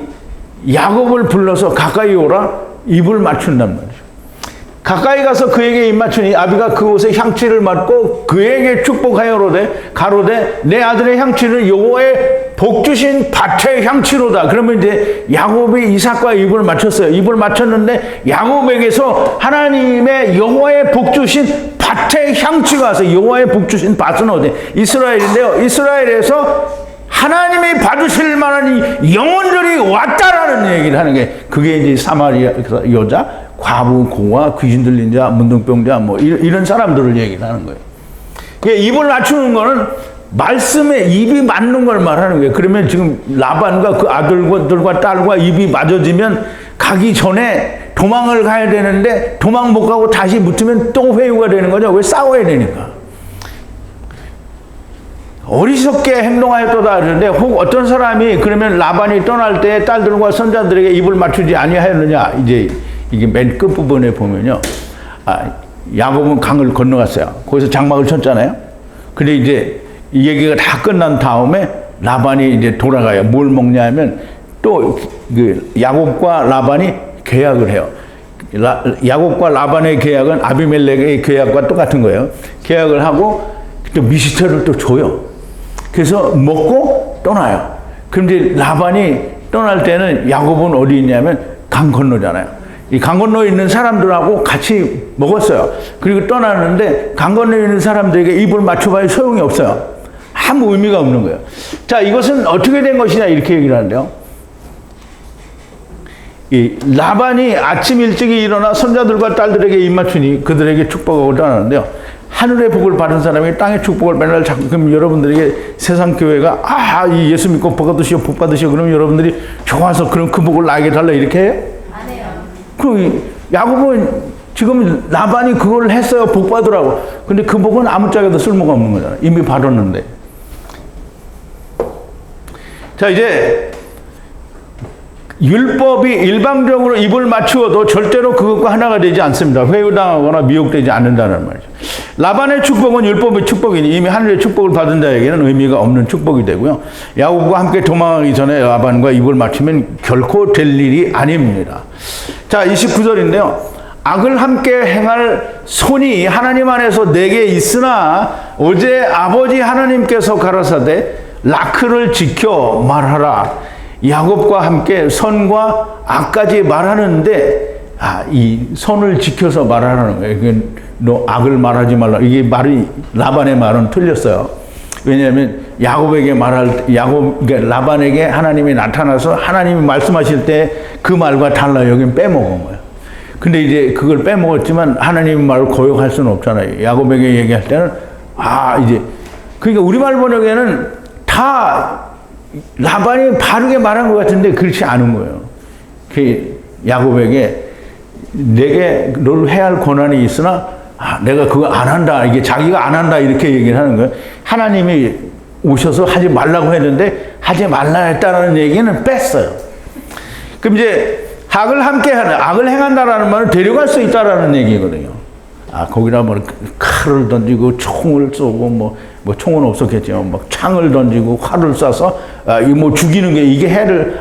야곱을 불러서 가까이 오라 입을 맞춘단 말이죠. 가까이 가서 그에게 입 맞추니 아비가 그곳에 향취를 맡고 그에게 축복하여로되 가로되 내 아들의 향취는 여호와의 복 주신 밭의 향취로다. 그러면 이제 야곱이 이삭과 입을 맞췄어요. 입을 맞췄는데 야곱에게서 하나님의 여호와의 복 주신 밭의 향취가 와서 여호와의 복 주신 밭은 어디? 이스라엘인데요. 이스라엘에서 하나님이 봐주실 만한 영혼들이 왔다라는 얘기를 하는 게 그게 이제 사마리아 여자, 과부, 고아, 귀신 들린 자, 문둥병자 뭐 이런 사람들을 얘기를 하는 거예요. 입을 맞추는 거는 말씀에 입이 맞는 걸 말하는 거예요. 그러면 지금 라반과 그 아들들과 딸과 입이 맞아지면 가기 전에 도망을 가야 되는데 도망 못 가고 다시 붙으면 또 회유가 되는 거죠. 왜? 싸워야 되니까. 어리석게 행동하였도다 그러는데, 혹 어떤 사람이 그러면 라반이 떠날 때 딸들과 손자들에게 입을 맞추지 아니하였느냐. 이제 이게 맨 끝부분에 보면요. 야곱은 강을 건너갔어요. 거기서 장막을 쳤잖아요. 근데 이제 이 얘기가 다 끝난 다음에 라반이 이제 돌아가요. 뭘 먹냐 하면 또 그 야곱과 라반이 계약을 해요. 야곱과 라반의 계약은 아비멜렉의 계약과 똑같은 거예요. 계약을 하고 또 미시터를 또 줘요. 그래서 먹고 떠나요. 그럼 이제 라반이 떠날 때는 야곱은 어디 있냐면 강 건너잖아요. 이 강 건너에 있는 사람들하고 같이 먹었어요. 그리고 떠나는데 강 건너에 있는 사람들에게 입을 맞춰봐야 소용이 없어요. 아무 의미가 없는 거예요. 자, 이것은 어떻게 된 것이냐 이렇게 얘기를 하는데요. 이 라반이 아침 일찍이 일어나 손자들과 딸들에게 입 맞추니 그들에게 축복하고 떠나는데요. 하늘의 복을 받은 사람이 땅의 축복을 맨날 잡고, 그럼 여러분들에게 세상 교회가 이 예수 믿고 복 받으시오 복 받으시오 그러면 여러분들이 좋아서 그럼 그 복을 나에게 달라 이렇게 해요? 안 해요. 그 야곱은 지금 라반이 그걸 했어요. 복 받으라고. 근데 그 복은 아무짝에도 쓸모가 없는 거잖아요. 이미 받았는데. 자, 이제 율법이 일방적으로 입을 맞추어도 절대로 그것과 하나가 되지 않습니다. 회유당하거나 미혹되지 않는다는 말이죠. 라반의 축복은 율법의 축복이니 이미 하늘의 축복을 받은 자에게는 의미가 없는 축복이 되고요. 야곱과 함께 도망하기 전에 라반과 입을 맞추면 결코 될 일이 아닙니다. 자, 29절인데요. 악을 함께 행할 손이 하나님 안에서 내게 있으나 어제 아버지 하나님께서 가라사대 라크를 지켜 말하라. 야곱과 함께 선과 악까지 말하는데 이 선을 지켜서 말하라는 거예요. 너 악을 말하지 말라. 이게 말이 라반의 말은 틀렸어요. 왜냐하면 그러니까 라반에게 하나님이 나타나서 하나님이 말씀하실 때 그 말과 달라요. 여긴 빼먹은 거예요. 근데 이제 그걸 빼먹었지만 하나님의 말을 고역할 수는 없잖아요. 야곱에게 얘기할 때는 이제 그러니까 우리말 번역에는 다 라반이 바르게 말한 것 같은데 그렇지 않은 거예요. 그 야곱에게 내게 너를 해야 할 권한이 있으나 내가 그거 안 한다. 이게 자기가 안 한다 이렇게 얘기를 하는 거예요. 하나님이 오셔서 하지 말라고 했는데 하지 말라 했다라는 얘기는 뺐어요. 그럼 이제 악을 함께 하는, 악을 행한다라는 말은 데려갈 수 있다라는 얘기거든요. 거기다 뭐 칼을 던지고 총을 쏘고 뭐 총은 없었겠지만 막 창을 던지고 활을 쏴서 뭐 죽이는 게 이게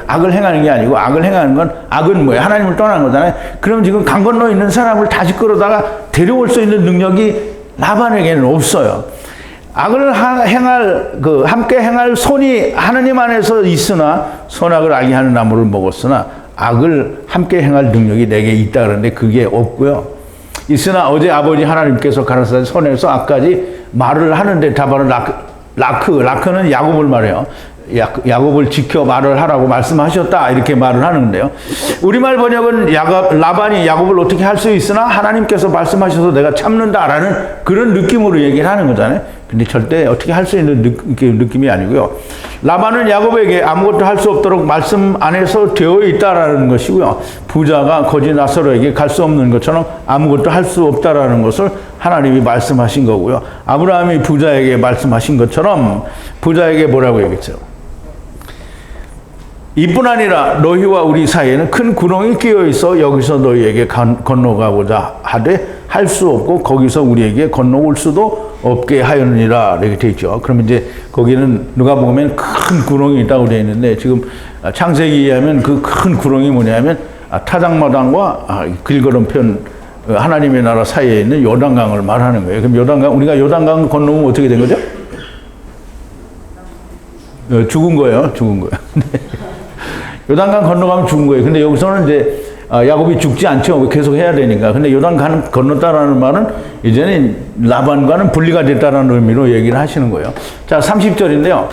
악을 행하는 게 아니고 악을 행하는 건 악은 뭐예요? 하나님을 떠난 거잖아요. 그럼 지금 강 건너 있는 사람을 다시 끌어다가 데려올 수 있는 능력이 라반에게는 없어요. 악을 행할 함께 행할 손이 하나님 안에서 있으나 선악을 알게 하는 나무를 먹었으나 악을 함께 행할 능력이 내게 있다 그러는데 그게 없고요. 있으나 어제 아버지 하나님께서 가라사대 선에서 악까지 말을 하는데 다바로 라크는 야곱을 말해요. 야곱을 지켜 말을 하라고 말씀하셨다 이렇게 말을 하는데요. 우리말 번역은 라반이 야곱을 어떻게 할 수 있으나 하나님께서 말씀하셔서 내가 참는다라는 그런 느낌으로 얘기를 하는 거잖아요. 근데 절대 어떻게 할 수 있는 느낌이 아니고요. 라반은 야곱에게 아무것도 할 수 없도록 말씀 안에서 되어 있다라는 것이고요. 부자가 거지 나사로에게 갈 수 없는 것처럼 아무것도 할 수 없다라는 것을 하나님이 말씀하신 거고요. 아브라함이 부자에게 말씀하신 것처럼 부자에게 뭐라고 얘기했어요? 이뿐 아니라 너희와 우리 사이에는 큰 구렁이 끼어 있어 여기서 너희에게 건너가고자 하되 할 수 없고 거기서 우리에게 건너올 수도 없게 하였느니라 이렇게 되어 있죠. 그러면 이제 거기는 누가 보면 큰 구렁이 있다고 되어 있는데 지금 창세기에 하면 그 큰 구렁이 뭐냐면 타작마당과 길거름편 하나님의 나라 사이에 있는 요단강을 말하는 거예요. 그럼 요단강, 우리가 요단강 건너면 어떻게 된 거죠? 죽은 거예요. 요단강 건너가면 죽은 거예요. 근데 여기서는 이제 야곱이 죽지 않죠. 계속 해야 되니까. 근데 요단강 건넜다라는 말은 이제는 라반과는 분리가 됐다라는 의미로 얘기를 하시는 거예요. 자, 30절인데요.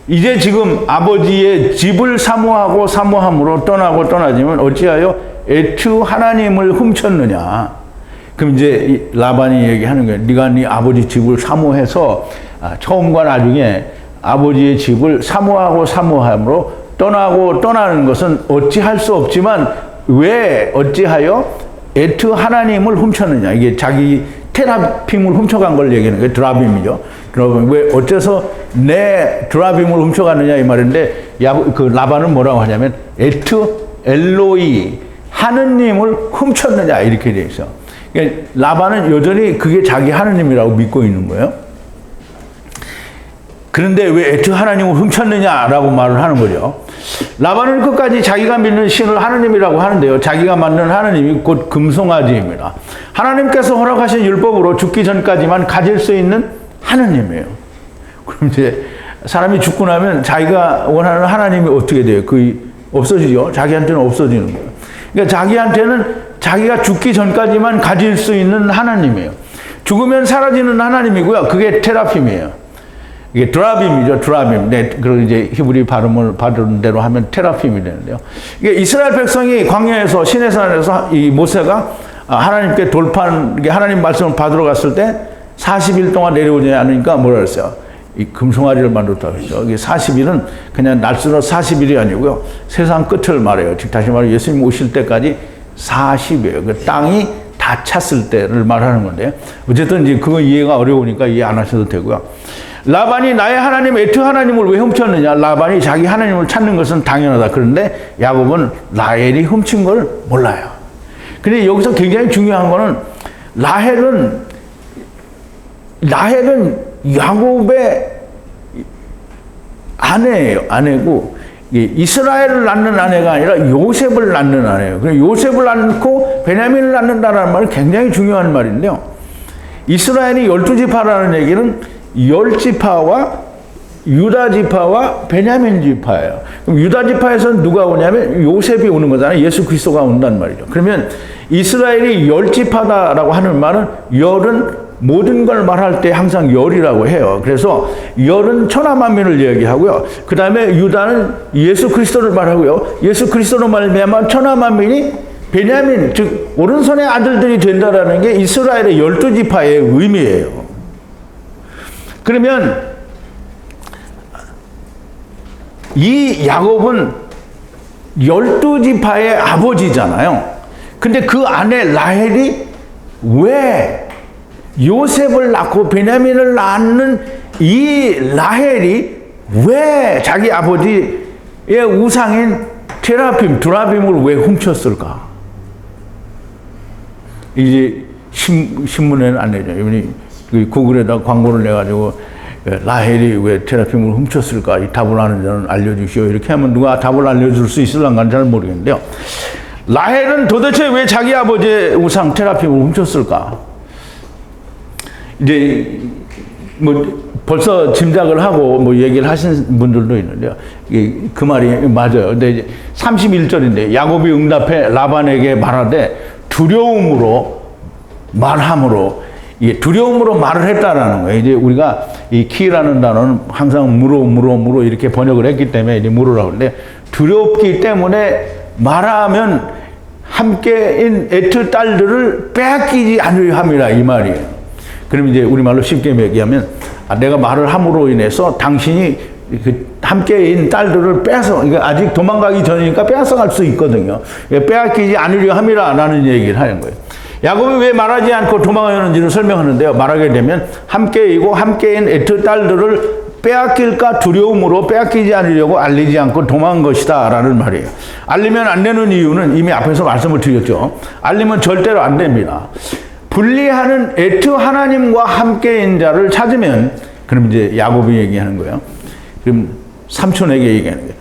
이제 지금 아버지의 집을 사모함으로 떠나지만 어찌하여 애투 하나님을 훔쳤느냐. 그럼 이제 라반이 얘기하는 거예요. 네가 네 아버지 집을 사모해서 처음과 나중에 아버지의 집을 사모함으로 떠나는 것은 어찌할 수 없지만 왜 어찌하여 에트 하나님을 훔쳤느냐. 이게 자기 테라핌을 훔쳐간 걸 얘기하는 거예요. 드라빔이죠. 드라빔. 왜 어째서 내 드라빔을 훔쳐갔느냐 이 말인데 그 라반은 뭐라고 하냐면 에트 엘로이 하느님을 훔쳤느냐 이렇게 돼 있어. 그러니까 라반은 여전히 그게 자기 하느님이라고 믿고 있는 거예요. 그런데 왜 에트 하나님을 훔쳤느냐라고 말을 하는 거죠. 라반은 끝까지 자기가 믿는 신을 하느님이라고 하는데요. 자기가 만든 하느님이 곧 금송아지입니다. 하나님께서 허락하신 율법으로 죽기 전까지만 가질 수 있는 하느님이에요. 그럼 이제 사람이 죽고 나면 자기가 원하는 하나님이 어떻게 돼요? 거의 없어지죠. 자기한테는 없어지는 거예요. 그러니까 자기한테는 자기가 죽기 전까지만 가질 수 있는 하나님이에요. 죽으면 사라지는 하나님이고요. 그게 테라핌이에요. 이게 드라빔이죠, 드라빔. 네, 그리고 이제 히브리 발음을 받은 대로 하면 테라핌이 되는데요. 이게 이스라엘 백성이 광야에서 시내산에서 이 모세가 하나님께 하나님 말씀을 받으러 갔을 때 40일 동안 내려오지 않으니까 뭐라 그랬어요? 이 금송아지를 만들었다고 했죠. 이게 40일은 그냥 날수로 40일이 아니고요. 세상 끝을 말해요. 즉 다시 말해 예수님 오실 때까지 40이에요. 그 땅이 다 찼을 때를 말하는 건데 어쨌든 이제 그거 이해가 어려우니까 이해 안 하셔도 되고요. 라반이 나의 하나님 에트 하나님을 왜 훔쳤느냐? 라반이 자기 하나님을 찾는 것은 당연하다. 그런데 야곱은 라헬이 훔친 걸 몰라요. 근데 여기서 굉장히 중요한 거는 라헬은 야곱의 아내예요. 아내고 이스라엘을 낳는 아내가 아니라 요셉을 낳는 아내예요. 요셉을 낳고 베냐민을 낳는다는 말은 굉장히 중요한 말인데요. 이스라엘이 12지파라는 얘기는 10지파와 유다지파와 베냐민지파예요. 그럼 유다지파에서는 누가 오냐면 요셉이 오는 거잖아요. 예수 그리스도가 온다는 말이죠. 그러면 이스라엘이 10지파다라고 하는 말은 열은 모든 걸 말할 때 항상 열이라고 해요. 그래서 열은 천하만민을 얘기하고요. 그 다음에 유다는 예수 그리스도를 말하고요. 예수 그리스도로 말미암아 천하만민이 베냐민, 즉 오른손의 아들들이 된다라는 게 이스라엘의 12지파의 의미예요. 그러면 이 야곱은 12지파의 아버지잖아요. 근데 그 아내 라헬이 왜 요셉을 낳고 베냐민을 낳는 이 라헬이 왜 자기 아버지의 우상인 드라빔을 왜 훔쳤을까? 이제 신문에는 안 내죠. 이분이 구글에다 광고를 내가지고 라헬이 왜 테라핌을 훔쳤을까? 이 답을 아는 자는 알려주시오. 이렇게 하면 누가 답을 알려줄 수 있을랑가는 잘 모르겠는데요. 라헬은 도대체 왜 자기 아버지의 우상 테라핌을 훔쳤을까? 이제 뭐 벌써 짐작을 하고 뭐 얘기를 하신 분들도 있는데요. 그 말이 맞아요. 근데 이제 31절인데 야곱이 응답해 라반에게 말하되 두려움으로 말함으로 두려움으로 말을 했다라는 거예요. 이제 우리가 이 키라는 단어는 항상 무로 이렇게 번역을 했기 때문에 이제 무로라고 하는데 두렵기 때문에 말하면 함께인 에트 딸들을 빼앗기지 않으려 함이라 이 말이에요. 그럼 이제 우리말로 쉽게 얘기하면 내가 말을 함으로 인해서 당신이 함께인 딸들을 아직 도망가기 전이니까 빼앗아갈 수 있거든요. 빼앗기지 않으려 함이라 라는 얘기를 하는 거예요. 야곱이 왜 말하지 않고 도망하는지를 설명하는데요. 말하게 되면 함께인 에트 딸들을 빼앗길까 두려움으로 빼앗기지 않으려고 알리지 않고 도망한 것이다 라는 말이에요. 알리면 안 되는 이유는 이미 앞에서 말씀을 드렸죠. 알리면 절대로 안 됩니다. 분리하는 에트 하나님과 함께인 자를 찾으면 그럼 이제 야곱이 얘기하는 거예요. 그럼 삼촌에게 얘기하는 거예요.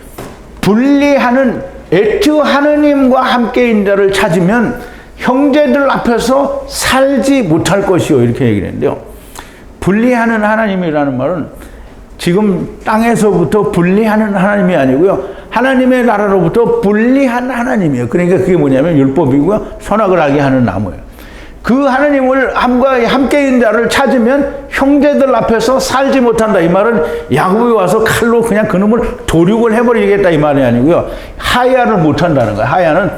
분리하는 에트 하나님과 함께인 자를 찾으면 형제들 앞에서 살지 못할 것이요 이렇게 얘기를 했는데요. 분리하는 하나님이라는 말은 지금 땅에서부터 분리하는 하나님이 아니고요. 하나님의 나라로부터 분리한 하나님이에요. 그러니까 그게 뭐냐면 율법이고요. 선악을 알게 하는 나무예요. 그 하나님을 함께인 자를 찾으면 형제들 앞에서 살지 못한다. 이 말은 야곱이 와서 칼로 그냥 그놈을 도륙을 해버리겠다 이 말이 아니고요. 하야를 못한다는 거예요. 하야는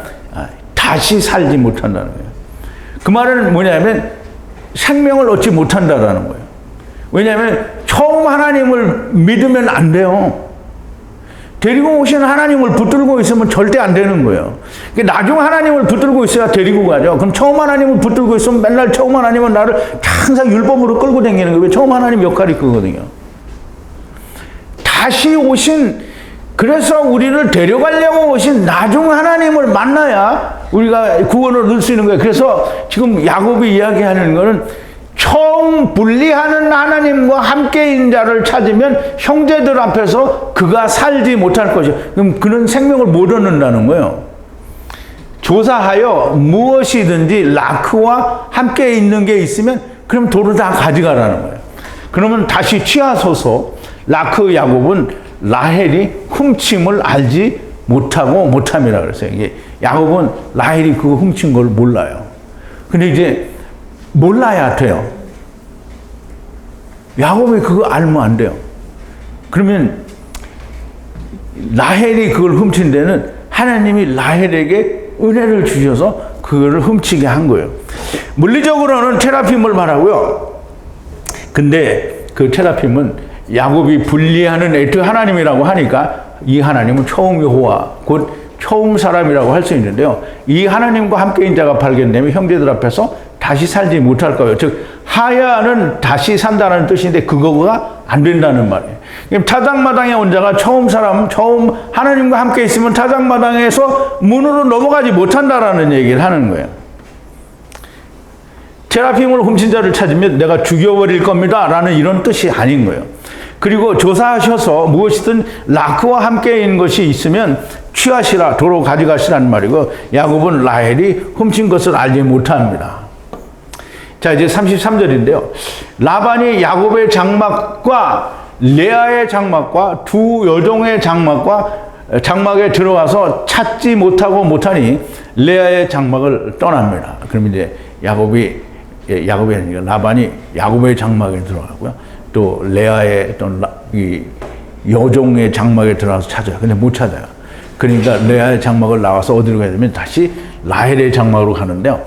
다시 살지 못한다는 거예요. 그 말은 뭐냐면 생명을 얻지 못한다라는 거예요. 왜냐하면 처음 하나님을 믿으면 안 돼요. 데리고 오신 하나님을 붙들고 있으면 절대 안 되는 거예요. 나중 하나님을 붙들고 있어야 데리고 가죠. 그럼 처음 하나님을 붙들고 있으면 맨날 처음 하나님은 나를 항상 율법으로 끌고 다니는 거예요. 처음 하나님 역할이 그거거든요. 다시 오신, 그래서 우리를 데려가려고 오신 나중 하나님을 만나야 우리가 구원을 얻을 수 있는 거예요. 그래서 지금 야곱이 이야기하는 거는 처음 분리하는 하나님과 함께인 자를 찾으면 형제들 앞에서 그가 살지 못할 것이요. 그럼 그는 생명을 못 얻는다는 거예요. 조사하여 무엇이든지 라크와 함께 있는 게 있으면 그럼 도로 다 가져가라는 거예요. 그러면 다시 취하소서. 라크 야곱은 라헬이 훔침을 알지 못하고 못함이라 그랬어요. 이게 야곱은 라헬이 그거 훔친 걸 몰라요. 근데 이제 몰라야 돼요. 야곱이 그거 알면 안 돼요. 그러면 라헬이 그걸 훔친 데는 하나님이 라헬에게 은혜를 주셔서 그거를 훔치게 한 거예요. 물리적으로는 테라핌을 말하고요. 근데 그 테라핌은 야곱이 분리하는 에트 하나님이라고 하니까 이 하나님은 처음 여호와, 곧 처음 사람이라고 할 수 있는데요. 이 하나님과 함께인 자가 발견되면 형제들 앞에서 다시 살지 못할 거예요. 즉 하야는 다시 산다는 뜻인데 그거가 안 된다는 말이에요. 타작마당에 온 자가 처음 사람, 처음 하나님과 함께 있으면 타작마당에서 문으로 넘어가지 못한다라는 얘기를 하는 거예요. 테라핌을 훔친 자를 찾으면 내가 죽여버릴 겁니다 라는 이런 뜻이 아닌 거예요. 그리고 조사하셔서 무엇이든 라크와 함께 있는 것이 있으면 취하시라, 도로 가져가시라는 말이고, 야곱은 라헬이 훔친 것을 알지 못합니다. 자, 이제 33절인데요. 라반이 야곱의 장막과 레아의 장막과 두 여종의 장막에 들어와서 찾지 못하니 레아의 장막을 떠납니다. 그럼 이제 야곱이 아니라 라반이 야곱의 장막에 들어가고요. 또 레아의 이 여종의 장막에 들어가서 찾아요. 근데 못 찾아요. 그러니까 레아의 장막을 나와서 어디로 가야 되면 다시 라헬의 장막으로 가는데요.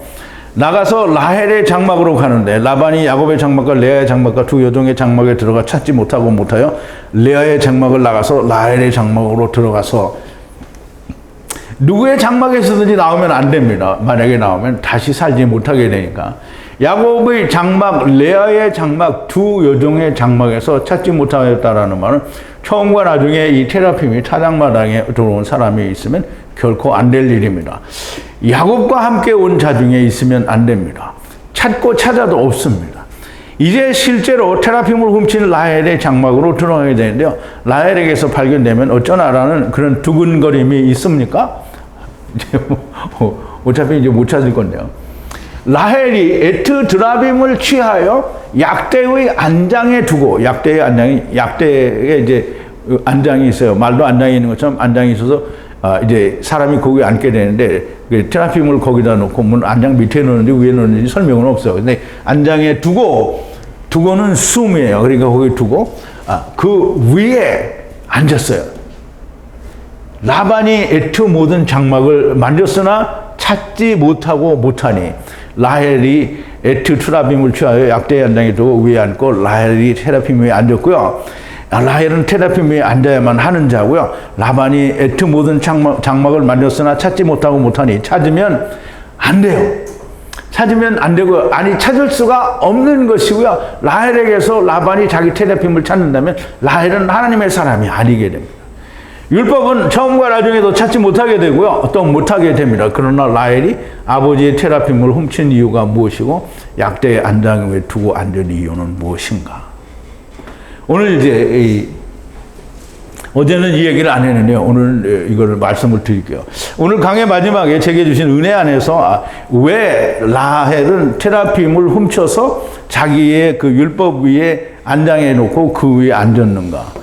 나가서 라헬의 장막으로 가는데 라반이 야곱의 장막과 레아의 장막과 두 여종의 장막에 들어가 찾지 못하여 레아의 장막을 나가서 라헬의 장막으로 들어가서 누구의 장막에서든지 나오면 안 됩니다. 만약에 나오면 다시 살지 못하게 되니까 야곱의 장막, 레아의 장막, 두 여종의 장막에서 찾지 못하였다라는 말은 처음과 나중에 이 테라핌이 타작마당에 들어온 사람이 있으면 결코 안 될 일입니다. 야곱과 함께 온 자 중에 있으면 안 됩니다. 찾고 찾아도 없습니다. 이제 실제로 테라핌을 훔친 라헬의 장막으로 들어가게 되는데요. 라헬에게서 발견되면 어쩌나라는 그런 두근거림이 있습니까? 이제 어차피 이제 못 찾을 건데요. 라헬이 에트 드라빔을 취하여 약대의 안장에 두고, 약대에 이제 안장이 있어요. 말도 안장이 있는 것처럼 안장이 있어서 이제 사람이 거기에 앉게 되는데 테라핌을 거기다 놓고 안장 밑에 놓는지 위에 놓는지 설명은 없어요. 근데 안장에 두고는 숨이에요. 그러니까 거기 두고 그 위에 앉았어요. 라반이 에트 모든 장막을 만졌으나 찾지 못하니 라헬이 에트 트라빔을 취하여 약대의 안장에 두고 위에 앉고 라헬이 테라핌 위에 앉았고요. 라헬은 테라핌 위에 앉아야만 하는 자고요. 라반이 에트 모든 장막을 만졌으나 찾지 못하니 찾으면 안 돼요. 찾으면 안 되고요. 아니 찾을 수가 없는 것이고요. 라헬에게서 라반이 자기 테라핌을 찾는다면 라헬은 하나님의 사람이 아니게 됩니다. 율법은 처음과 나중에도 찾지 못하게 되고요. 또 못하게 됩니다. 그러나 라헬이 아버지의 테라핌을 훔친 이유가 무엇이고 약대의 안장 위에 두고 앉은 이유는 무엇인가? 오늘 이제 어제는 이 얘기를 안 했는데요. 오늘 이거를 말씀을 드릴게요. 오늘 강의 마지막에 제게 주신 은혜 안에서 왜 라헬은 테라핌을 훔쳐서 자기의 그 율법 위에 안장해 놓고 그 위에 앉았는가?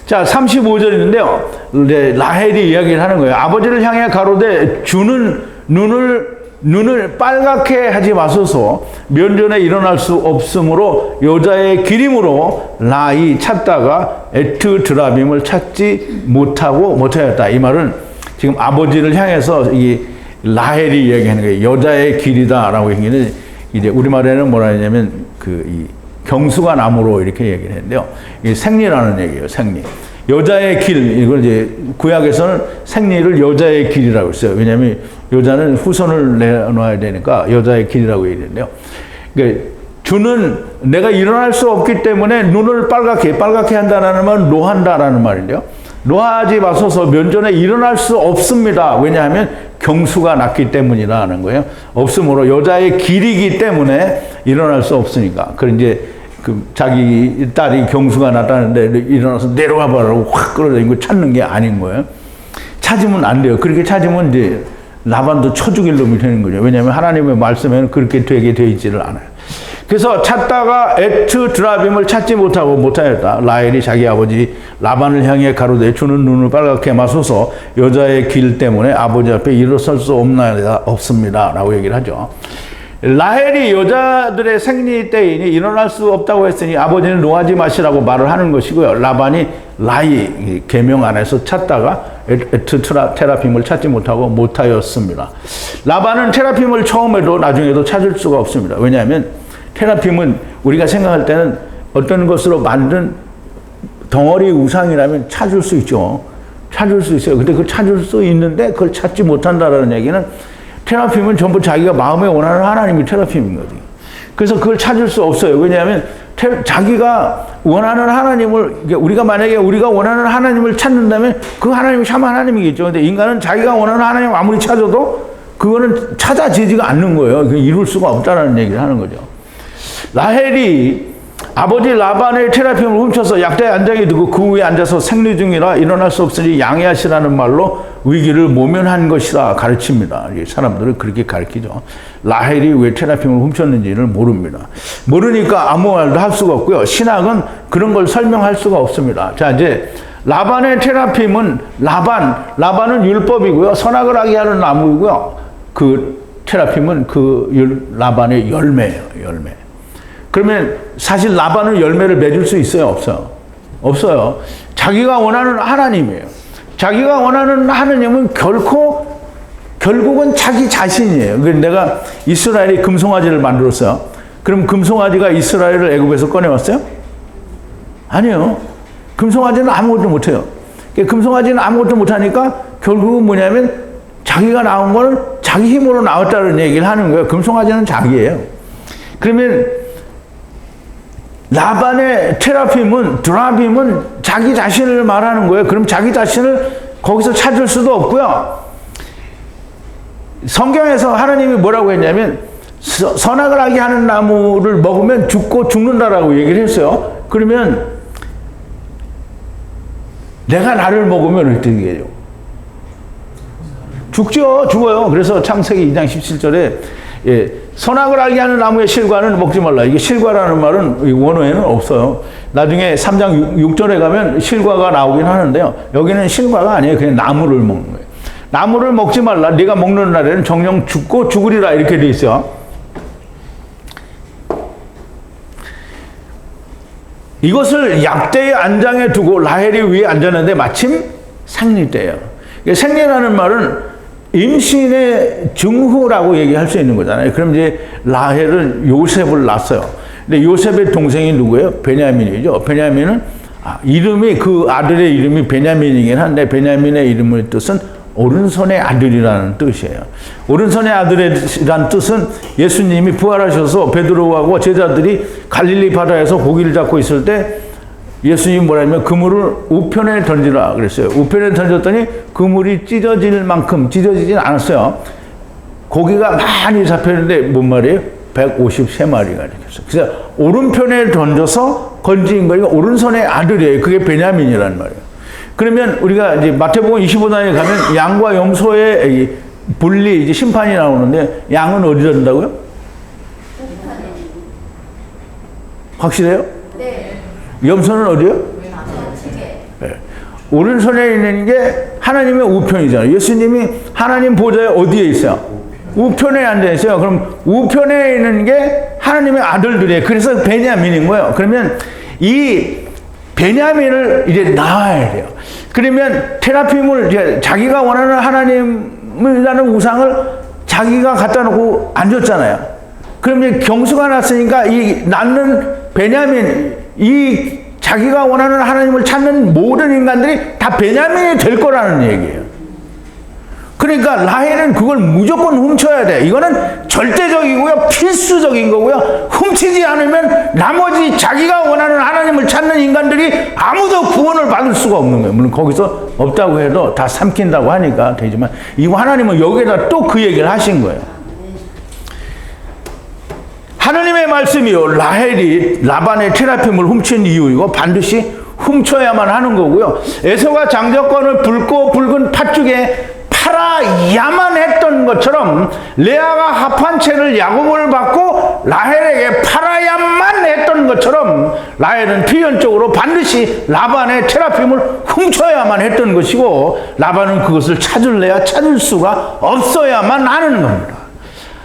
자, 35절인데요. 라헬이 이야기를 하는 거예요. 아버지를 향해 가로되 주는 눈을 빨갛게 하지 마소서. 면전에 일어날 수 없으므로 여자의 기림으로 라이 찾다가 에트 드라빔을 찾지 못하였다. 이 말은 지금 아버지를 향해서 이 라헬이 얘기하는 거예요. 여자의 길이다라고 얘기는 이제 우리말에는 뭐라 하냐면 이 경수가 나무로 이렇게 얘기를 했는데요. 이게 생리라는 얘기예요. 생리. 여자의 길, 이걸 이제 구약에서는 생리를 여자의 길이라고 했어요. 왜냐하면 여자는 후손을 내놔야 되니까 여자의 길이라고 얘기했는데요. 그러니까 주는 내가 일어날 수 없기 때문에 눈을 빨갛게 한다는 말은 노한다라는 말인데요. 노하지 마소서 면전에 일어날 수 없습니다. 왜냐하면 경수가 났기 때문이라는 거예요. 없으므로 여자의 길이기 때문에 일어날 수 없으니까. 그런 이제 자기 딸이 경수가 났다는데 일어나서 내려가 봐라고 확 끌어다니고 찾는 게 아닌 거예요. 찾으면 안 돼요. 그렇게 찾으면 이제 라반도 쳐 죽일 놈이 되는 거죠. 왜냐하면 하나님의 말씀에는 그렇게 되게 되어 있지를 않아요. 그래서 찾다가 에트 드라빔을 찾지 못하였다. 라헬이 자기 아버지 라반을 향해 가로되 주는 눈을 빨갛게 마소서 여자의 길 때문에 아버지 앞에 일어설 수 없습니다. 라고 얘기를 하죠. 라헬이 여자들의 생리 때이니 일어날 수 없다고 했으니 아버지는 노하지 마시라고 말을 하는 것이고요. 라반이 라이 계명 안에서 찾다가 에트 테라핌을 찾지 못하였습니다. 라반은 테라핌을 처음에도 나중에도 찾을 수가 없습니다. 왜냐하면 테라핌은 우리가 생각할 때는 어떤 것으로 만든 덩어리 우상이라면 찾을 수 있죠. 찾을 수 있어요. 근데 그걸 찾을 수 있는데 그걸 찾지 못한다라는 얘기는 테라핌은 전부 자기가 마음에 원하는 하나님이 테라핌인 거지. 그래서 그걸 찾을 수 없어요. 왜냐하면 자기가 원하는 하나님을, 우리가 만약에 우리가 원하는 하나님을 찾는다면 그 하나님이 참 하나님이겠죠. 근데 인간은 자기가 원하는 하나님 아무리 찾아도 그거는 찾아지지가 않는 거예요. 이룰 수가 없다는 얘기를 하는 거죠. 라헬이 아버지 라반의 테라핌을 훔쳐서 약대에 안장에 두고 그 위에 앉아서 생리 중이라 일어날 수 없으니 양해하시라는 말로 위기를 모면한 것이라 가르칩니다. 사람들은 그렇게 가르치죠. 라헬이 왜 테라핌을 훔쳤는지를 모릅니다. 모르니까 아무 말도 할 수가 없고요. 신학은 그런 걸 설명할 수가 없습니다. 자, 이제 라반의 테라핌은 라반은 율법이고요. 선악을 하게 하는 나무이고요. 그 테라핌은 그 라반의 열매예요. 열매. 그러면 사실 라반은 열매를 맺을 수 있어요? 없어요? 없어요. 자기가 원하는 하나님이에요. 자기가 원하는 하나님은 결국은 자기 자신이에요. 내가 이스라엘이 금송아지를 만들었어요. 그럼 금송아지가 이스라엘을 애굽에서 꺼내왔어요? 아니요. 금송아지는 아무것도 못해요. 금송아지는 아무것도 못하니까 결국은 뭐냐면 자기가 나온 거는 자기 힘으로 나왔다는 얘기를 하는 거예요. 금송아지는 자기예요. 그러면 라반의 드라빔은 자기 자신을 말하는 거예요. 그럼 자기 자신을 거기서 찾을 수도 없고요. 성경에서 하나님이 뭐라고 했냐면 선악을 하게 하는 나무를 먹으면 죽는다라고 얘기를 했어요. 그러면 내가 나를 먹으면 어떻게 해요? 죽어요. 그래서 창세기 2장 17절에 선악을 알게 하는 나무의 실과는 먹지 말라. 이게 실과라는 말은 원어에는 없어요. 나중에 3장 6절에 가면 실과가 나오긴 하는데요. 여기는 실과가 아니에요. 그냥 나무를 먹는 거예요. 나무를 먹지 말라. 네가 먹는 날에는 정령 죽고 죽으리라. 이렇게 돼 있어요. 이것을 약대의 안장에 두고 라헬이 위에 앉았는데 마침 생리 때예요. 생리라는 말은 임신의 증후라고 얘기할 수 있는 거잖아요. 그럼 이제 라헬은 요셉을 낳았어요. 근데 요셉의 동생이 누구예요? 베냐민이죠. 베냐민은 이름이 그 아들의 이름이 베냐민이긴 한데 베냐민의 이름의 뜻은 오른손의 아들이라는 뜻이에요. 오른손의 아들이라는 뜻은 예수님이 부활하셔서 베드로하고 제자들이 갈릴리 바다에서 고기를 잡고 있을 때 예수님이 뭐라냐면 그물을 우편에 던지라 그랬어요. 우편에 던졌더니 그물이 찢어지진 않았어요. 고기가 많이 잡혔는데 뭔 말이에요? 153마리가 이렇게. 그래서 오른편에 던져서 건진 거니까 오른손의 아들이에요. 그게 베냐민이라는 말이에요. 그러면 우리가 이제 마태복음 25장에 가면 양과 염소의 분리, 이제 심판이 나오는데 양은 어디 던다고요? 확실해요? 네. 염소는 어디요? 네. 오른손에 있는 게 하나님의 우편이잖아요. 예수님이 하나님 보좌에 어디에 있어요? 우편에 앉아 있어요. 그럼 우편에 있는 게 하나님의 아들들이에요. 그래서 베냐민인 거예요. 그러면 이 베냐민을 이제 낳아야 돼요. 그러면 테라핌을 이제 자기가 원하는 하나님 하나님이라는 우상을 자기가 갖다 놓고 앉았잖아요. 그럼 이제 경수가 났으니까 이 낳는 베냐민, 이 자기가 원하는 하나님을 찾는 모든 인간들이 다 베냐민이 될 거라는 얘기예요. 그러니까 라헬은 그걸 무조건 훔쳐야 돼. 이거는 절대적이고요, 필수적인 거고요. 훔치지 않으면 나머지 자기가 원하는 하나님을 찾는 인간들이 아무도 구원을 받을 수가 없는 거예요. 물론 거기서 없다고 해도 다 삼킨다고 하니까 되지만, 이거 하나님은 여기에다 또 그 얘기를 하신 거예요. 하나님의 말씀이요, 라헬이 라반의 테라핌을 훔친 이유이고 반드시 훔쳐야만 하는 거고요. 에서가 장자권을 붉고 붉은 팥죽에 팔아야만 했던 것처럼 레아가 합한 채를 야곱을 받고 라헬에게 팔아야만 했던 것처럼 라헬은 필연적으로 반드시 라반의 테라핌을 훔쳐야만 했던 것이고, 라반은 그것을 찾을래야 찾을 수가 없어야만 하는 겁니다.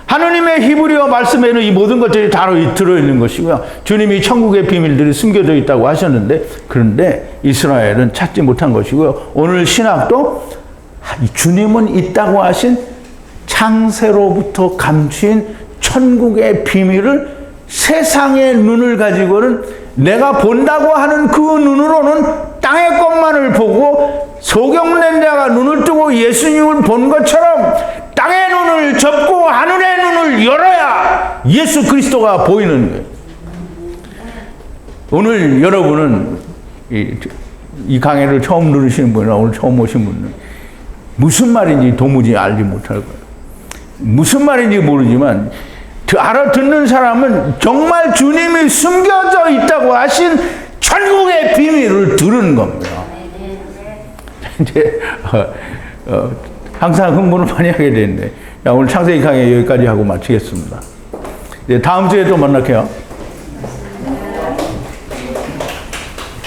하느님의 히브리어 말씀에는 이 모든 것들이 다 들어있는 것이고요. 주님이 천국의 비밀들이 숨겨져 있다고 하셨는데, 그런데 이스라엘은 찾지 못한 것이고요. 오늘 신학도 주님은 있다고 하신 창세로부터 감추인 천국의 비밀을 세상의 눈을 가지고는, 내가 본다고 하는 그 눈으로는 땅의 것만을 보고, 소경된 자가 눈을 뜨고 예수님을 본 것처럼 땅의 눈을 접고 하늘의 눈을 열어야 예수 그리스도가 보이는 거예요. 오늘 여러분은 이 강의를 처음 들으시는 분이나 오늘 처음 오신 분은 무슨 말인지 도무지 알지 못할 거예요. 무슨 말인지 모르지만 알아듣는 사람은 정말 주님이 숨겨져 있다고 하신 천국의 비밀을 들은 겁니다. 이제 항상 흥분을 많이 하게 되는데, 오늘 창세기 강의 여기까지 하고 마치겠습니다. 다음 주에 또 만날게요.